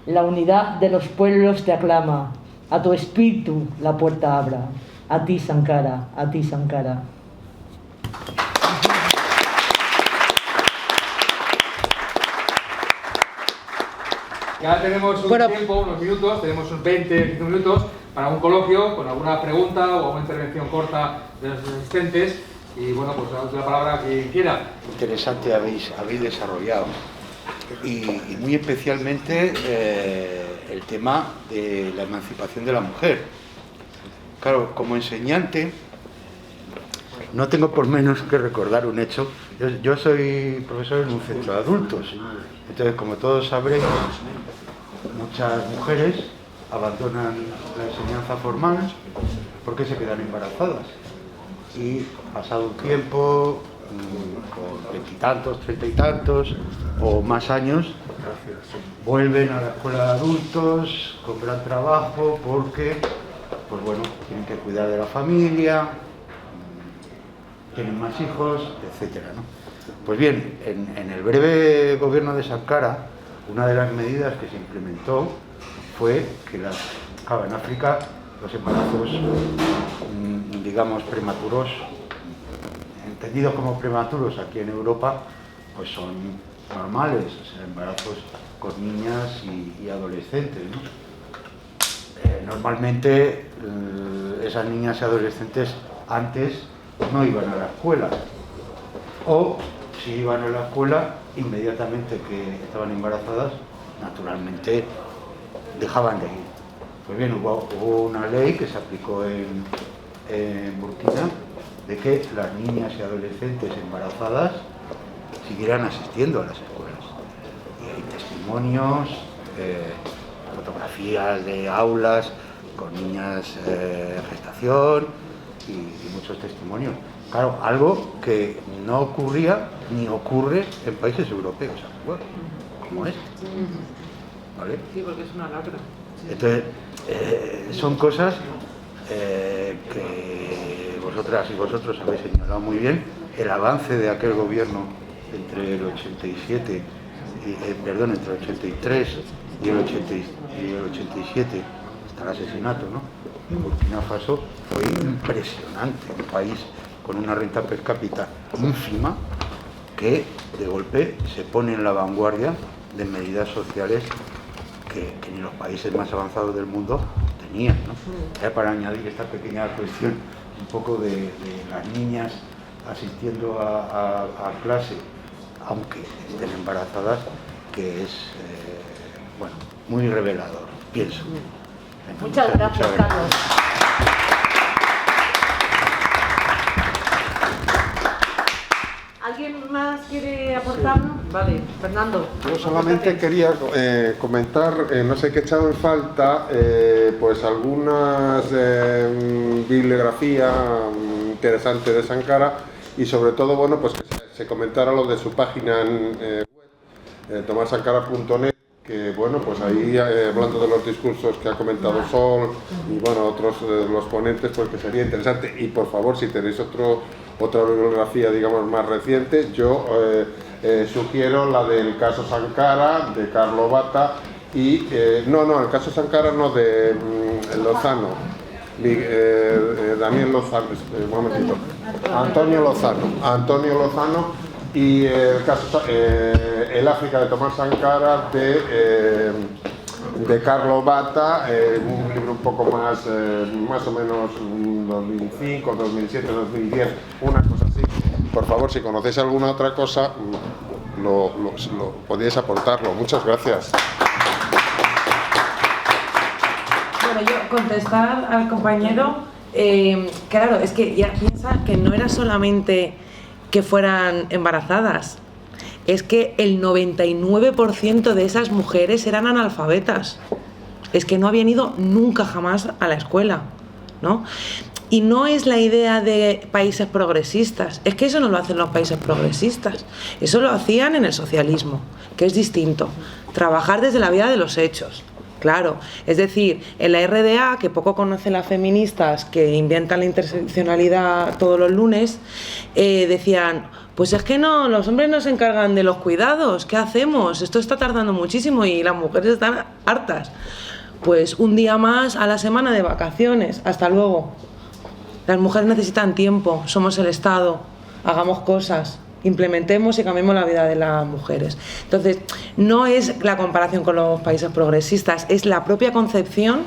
la unidad de los pueblos te aclama. A tu espíritu la puerta abra. A ti, Sankara, a ti, Sankara. Ya tenemos un tiempo, unos minutos, tenemos unos 20 minutos para un coloquio con alguna pregunta o una intervención corta de los asistentes. Y bueno, pues la palabra a quien quiera. Interesante habéis desarrollado. Y muy especialmente el tema de la emancipación de la mujer. Claro, como enseñante, no tengo por menos que recordar un hecho. Yo soy profesor en un centro de adultos. Entonces, como todos sabréis, muchas mujeres abandonan la enseñanza formal porque se quedan embarazadas. Y pasado un tiempo, con 20 y tantos, 30 y tantos o más años, vuelven a la escuela de adultos con gran trabajo porque, pues bueno, tienen que cuidar de la familia, tienen más hijos, etcétera, ¿no? Pues bien, en el breve gobierno de Sankara, una de las medidas que se implementó fue que en África los embarazos, digamos, prematuros, entendidos como prematuros aquí en Europa, pues son normales, o sea, embarazos con niñas y adolescentes, ¿no? Normalmente esas niñas y adolescentes antes no iban a la escuela, o si iban a la escuela, inmediatamente que estaban embarazadas, naturalmente dejaban de ir. Pues bien, hubo una ley que se aplicó en Burkina de que las niñas y adolescentes embarazadas siguieran asistiendo a las escuelas. Y hay testimonios, fotografías de aulas con niñas en gestación y muchos testimonios. Claro, algo que no ocurría ni ocurre en países europeos actuales, como este. ¿Vale? Sí, porque es una lacra. Entonces, son cosas que vosotras y vosotros habéis señalado muy bien. El avance de aquel gobierno entre el 87, entre el 83 y el 87, hasta el asesinato, ¿no? En Burkina Faso fue impresionante, un país con una renta per cápita ínfima que de golpe se pone en la vanguardia de medidas sociales que ni los países más avanzados del mundo tenían, ¿no? Ya para añadir esta pequeña cuestión un poco de las niñas asistiendo a clase, aunque estén embarazadas, que es bueno, muy revelador, pienso. Muchas gracias, Carlos. ¿Alguien más quiere aportarnos? Vale, Fernando. Yo solamente quería comentar, no sé qué he echado en falta, pues algunas bibliografía interesante de Sankara y sobre todo, bueno, pues que se comentara lo de su página en web, tomasankara.net, que bueno, pues ahí hablando de los discursos que ha comentado Sol y bueno, otros de los ponentes, pues que sería interesante. Y por favor, si tenéis otra bibliografía, digamos, más reciente, yo sugiero la del caso Sankara, de Carlo Batta, y no, el caso Sankara no, de Lozano, Daniel Lozano, un momentito, Antonio Lozano, y el caso El África de Tomás Sankara de Carlo Batta, un libro un poco más o menos 2005, 2007, 2010, una cosa así. Por favor, si conocéis alguna otra cosa, lo podéis aportarlo. Muchas gracias. Bueno, yo contestar al compañero, claro, es que ya piensa que no era solamente que fueran embarazadas, es que el 99% de esas mujeres eran analfabetas, es que no habían ido nunca jamás a la escuela, ¿no? Y no es la idea de países progresistas, es que eso no lo hacen los países progresistas, eso lo hacían en el socialismo, que es distinto, trabajar desde la vida de los hechos. Claro, es decir, en la RDA, que poco conocen las feministas que inventan la interseccionalidad todos los lunes, decían, pues es que no, los hombres no se encargan de los cuidados, ¿qué hacemos? Esto está tardando muchísimo y las mujeres están hartas. Pues un día más a la semana de vacaciones, hasta luego. Las mujeres necesitan tiempo, somos el Estado, hagamos cosas. Implementemos y cambiemos la vida de las mujeres. Entonces, no es la comparación con los países progresistas, es la propia concepción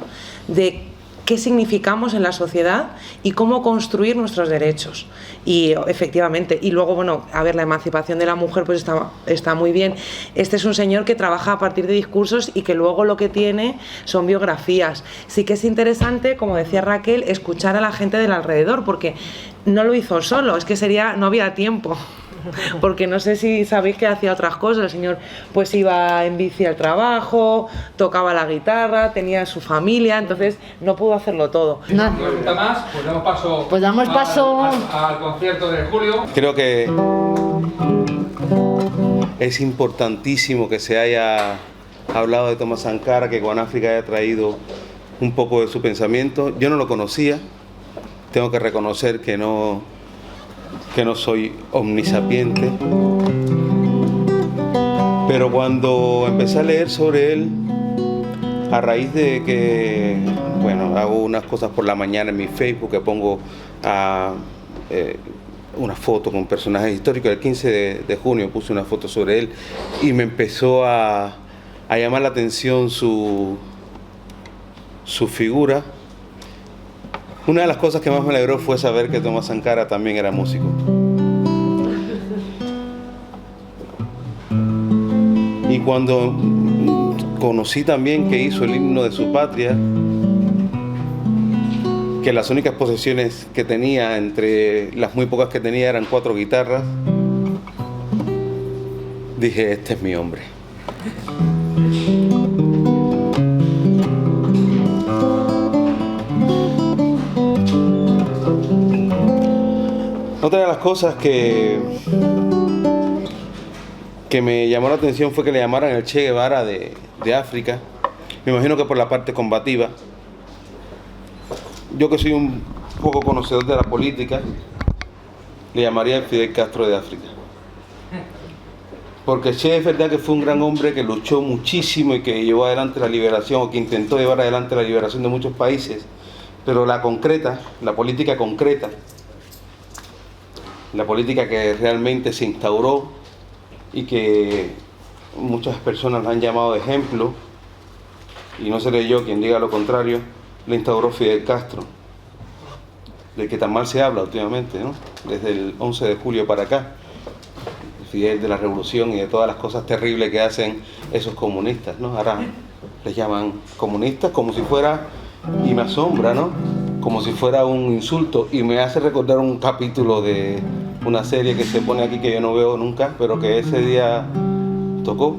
de qué significamos en la sociedad y cómo construir nuestros derechos. Y efectivamente, y luego, bueno, a ver, la emancipación de la mujer pues está muy bien. Este es un señor que trabaja a partir de discursos y que luego lo que tiene son biografías. Sí que es interesante, como decía Raquel, escuchar a la gente del alrededor, porque no lo hizo solo, es que no había tiempo. Porque no sé si sabéis que hacía otras cosas. El señor pues iba en bici al trabajo, tocaba la guitarra, tenía su familia, entonces no pudo hacerlo todo. No me gusta más, pues damos paso, al concierto de Julio. Creo que es importantísimo que se haya hablado de Thomas Sankara, que Juan África haya traído un poco de su pensamiento. Yo no lo conocía, tengo que reconocer que no soy omnisapiente, pero cuando empecé a leer sobre él, a raíz de que, bueno, hago unas cosas por la mañana en mi Facebook, que pongo una foto con personajes históricos, el 15 de junio puse una foto sobre él y me empezó a llamar la atención su figura. Una de las cosas que más me alegró fue saber que Thomas Sankara también era músico. Y cuando conocí también que hizo el himno de su patria, que las únicas posesiones que tenía, entre las muy pocas que tenía, eran 4 guitarras, dije, este es mi hombre. Otra de las cosas que me llamó la atención fue que le llamaran el Che Guevara de África. Me imagino que por la parte combativa. Yo, que soy un poco conocedor de la política, le llamaría el Fidel Castro de África. Porque Che es verdad que fue un gran hombre que luchó muchísimo y que llevó adelante la liberación, o que intentó llevar adelante la liberación de muchos países, pero la política concreta, la política que realmente se instauró y que muchas personas la han llamado de ejemplo, y no seré yo quien diga lo contrario, la instauró Fidel Castro, de que tan mal se habla últimamente, ¿no? Desde el 11 de julio para acá, Fidel, de la revolución y de todas las cosas terribles que hacen esos comunistas, ¿no? Ahora les llaman comunistas como si fuera, y me asombra, ¿no?, como si fuera un insulto, y me hace recordar un capítulo de una serie que se pone aquí que yo no veo nunca, pero que ese día tocó,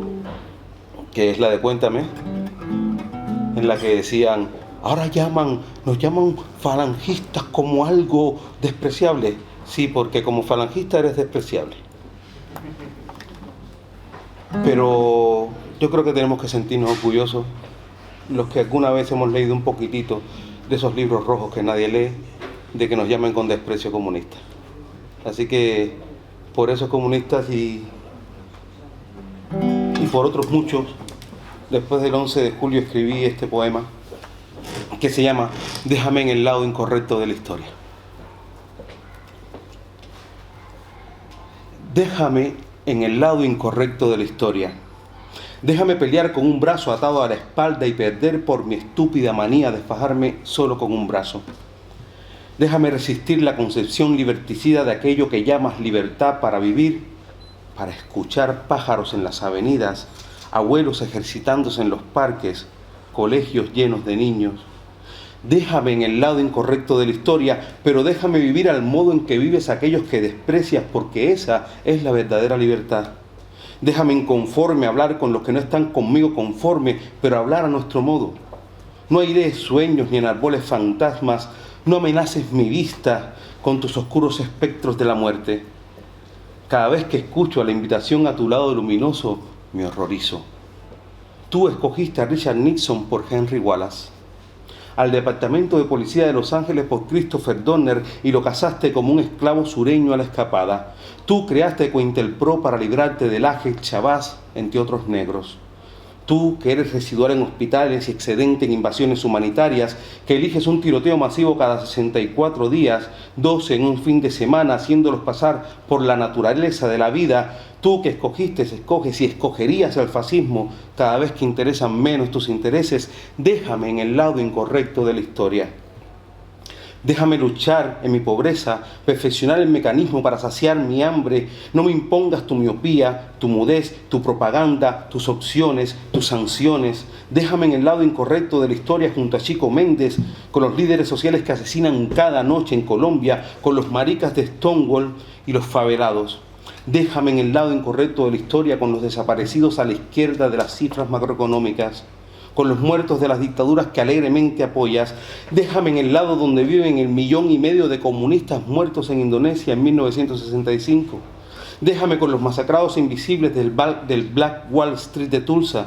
que es la de Cuéntame, en la que decían, ahora nos llaman falangistas como algo despreciable. Sí, porque como falangista eres despreciable. Pero yo creo que tenemos que sentirnos orgullosos, los que alguna vez hemos leído un poquitito de esos libros rojos que nadie lee, de que nos llamen con desprecio comunistas. Así que por esos comunistas y por otros muchos, después del 11 de julio escribí este poema que se llama Déjame en el lado incorrecto de la historia. Déjame en el lado incorrecto de la historia. Déjame pelear con un brazo atado a la espalda y perder por mi estúpida manía de fajarme solo con un brazo. Déjame resistir la concepción liberticida de aquello que llamas libertad para vivir, para escuchar pájaros en las avenidas, abuelos ejercitándose en los parques, colegios llenos de niños. Déjame en el lado incorrecto de la historia, pero déjame vivir al modo en que vives aquellos que desprecias, porque esa es la verdadera libertad. Déjame inconforme hablar con los que no están conmigo conforme, pero hablar a nuestro modo. No airees sueños ni enarboles fantasmas, no amenaces mi vista con tus oscuros espectros de la muerte. Cada vez que escucho la invitación a tu lado luminoso, me horrorizo. Tú escogiste a Richard Nixon por Henry Wallace, al Departamento de Policía de Los Ángeles por Christopher Donner y lo cazaste como un esclavo sureño a la escapada. Tú creaste Cointelpro para librarte del Laje, Chavaz, entre otros negros. Tú, que eres residual en hospitales y excedente en invasiones humanitarias, que eliges un tiroteo masivo cada 64 días, 12 en un fin de semana, haciéndolos pasar por la naturaleza de la vida. Tú que escogiste, escoges y escogerías el fascismo cada vez que interesan menos tus intereses, déjame en el lado incorrecto de la historia. Déjame luchar en mi pobreza, perfeccionar el mecanismo para saciar mi hambre. No me impongas tu miopía, tu mudez, tu propaganda, tus opciones, tus sanciones. Déjame en el lado incorrecto de la historia junto a Chico Méndez, con los líderes sociales que asesinan cada noche en Colombia, con los maricas de Stonewall y los favelados. Déjame en el lado incorrecto de la historia con los desaparecidos a la izquierda de las cifras macroeconómicas, con los muertos de las dictaduras que alegremente apoyas. Déjame en el lado donde viven 1,5 millones de comunistas muertos en Indonesia en 1965. Déjame con los masacrados invisibles del Black Wall Street de Tulsa.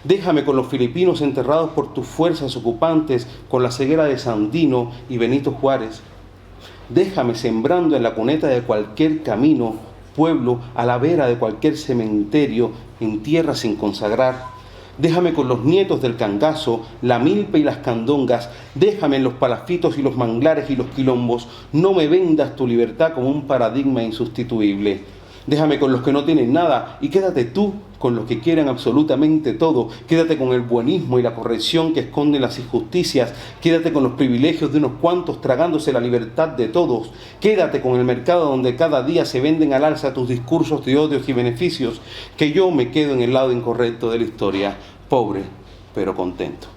Déjame con los filipinos enterrados por tus fuerzas ocupantes, con la ceguera de Sandino y Benito Juárez. Déjame sembrando en la cuneta de cualquier camino, pueblo, a la vera de cualquier cementerio, en tierra sin consagrar. Déjame con los nietos del cangazo, la milpa y las candongas. Déjame en los palafitos y los manglares y los quilombos. No me vendas tu libertad como un paradigma insustituible. Déjame con los que no tienen nada y quédate tú con los que quieren absolutamente todo. Quédate con el buenismo y la corrección que esconden las injusticias. Quédate con los privilegios de unos cuantos tragándose la libertad de todos. Quédate con el mercado donde cada día se venden al alza tus discursos de odios y beneficios. Que yo me quedo en el lado incorrecto de la historia, pobre pero contento.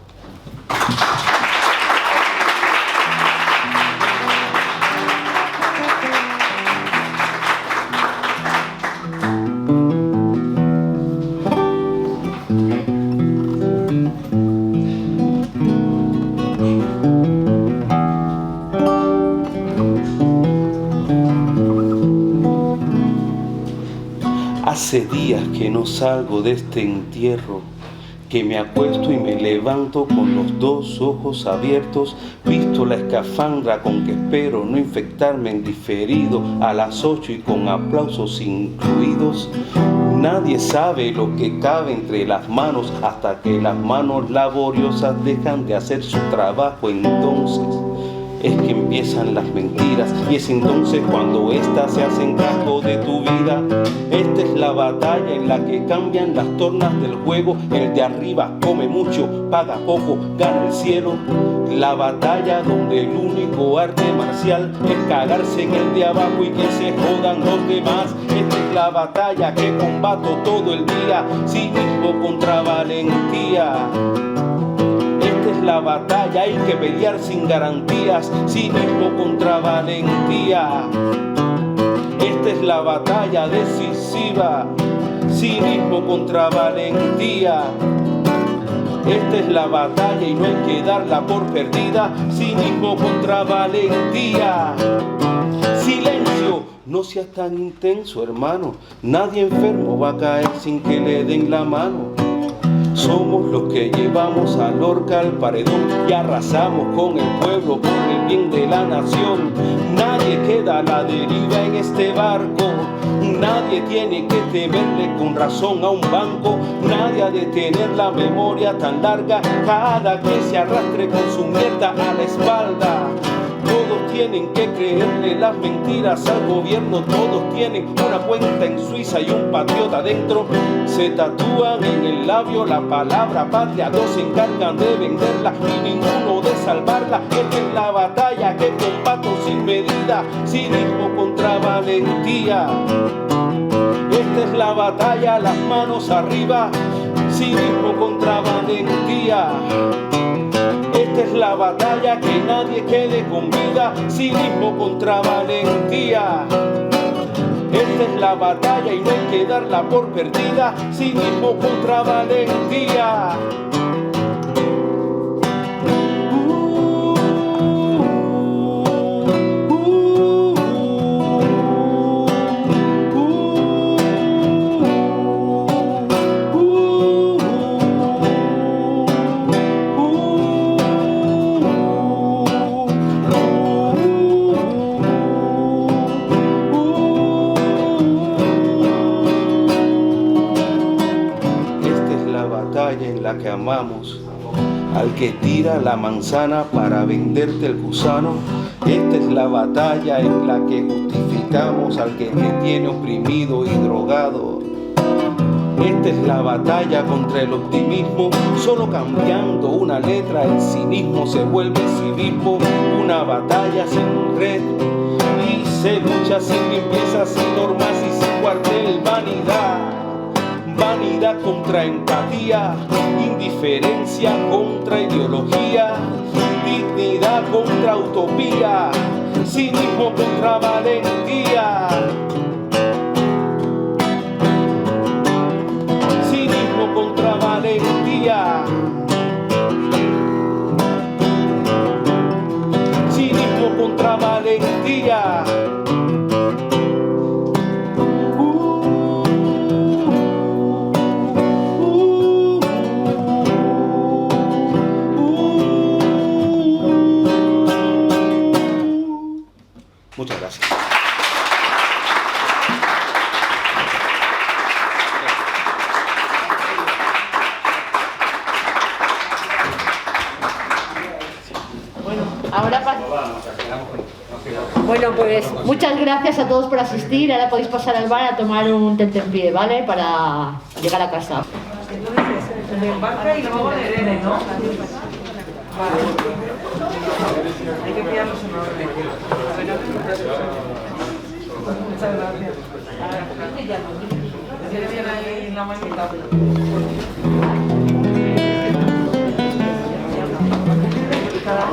Hace días que no salgo de este entierro, que me acuesto y me levanto con los 2 ojos abiertos, visto la escafandra con que espero no infectarme en diferido a las 8 y con aplausos incluidos. Nadie sabe lo que cabe entre las manos hasta que las manos laboriosas dejan de hacer su trabajo. Entonces es que empiezan las mentiras y es entonces cuando éstas se hacen cargo de tu vida. Esta es la batalla en la que cambian las tornas del juego. El de arriba come mucho, paga poco, gana el cielo. La batalla donde el único arte marcial es cagarse en el de abajo y que se jodan los demás. Esta es la batalla que combato todo el día, cinismo contra valentía. Esta es la batalla, hay que pelear sin garantías, cinismo contra valentía. Esta es la batalla decisiva, cinismo contra valentía. Esta es la batalla y no hay que darla por perdida, cinismo contra valentía. Silencio, no seas tan intenso, hermano, nadie enfermo va a caer sin que le den la mano. Somos los que llevamos a Lorca al paredón y arrasamos con el pueblo por el bien de la nación. Nadie queda a la deriva en este barco, nadie tiene que temerle con razón a un banco, nadie ha de tener la memoria tan larga, cada que se arrastre con su mierda a la espalda. Todos tienen que creerle las mentiras al gobierno, todos tienen una cuenta en Suiza y un patriota dentro. Se tatúan en el labio la palabra patria, dos se encargan de venderla y ninguno de salvarla. Esta es la batalla que combato sin medida, cinismo contra valentía. Esta es la batalla, las manos arriba, cinismo contra valentía. Esta es la la batalla, que nadie quede con vida, cinismo contra valentía. Esta es la batalla y no hay que darla por perdida, cinismo contra valentía. La que amamos, al que tira la manzana para venderte el gusano. Esta es la batalla en la que justificamos al que te tiene oprimido y drogado. Esta es la batalla contra el optimismo, solo cambiando una letra el cinismo se vuelve civismo. Una batalla sin red y se lucha sin limpieza, sin normas y sin cuartel. Vanidad contra empatía, indiferencia contra ideología, dignidad contra utopía, cinismo contra valentía. Cinismo contra valentía. Cinismo contra valentía. Muchas gracias. Bueno, pues muchas gracias a todos por asistir. Ahora podéis pasar al bar a tomar un tentempié, ¿vale? Para llegar a casa. Entonces, se embarca y luego le debe, ¿no? Vale. Hay que pillarlos en orden. Muchas gracias. ¿Tiene bien ahí la manita? Cada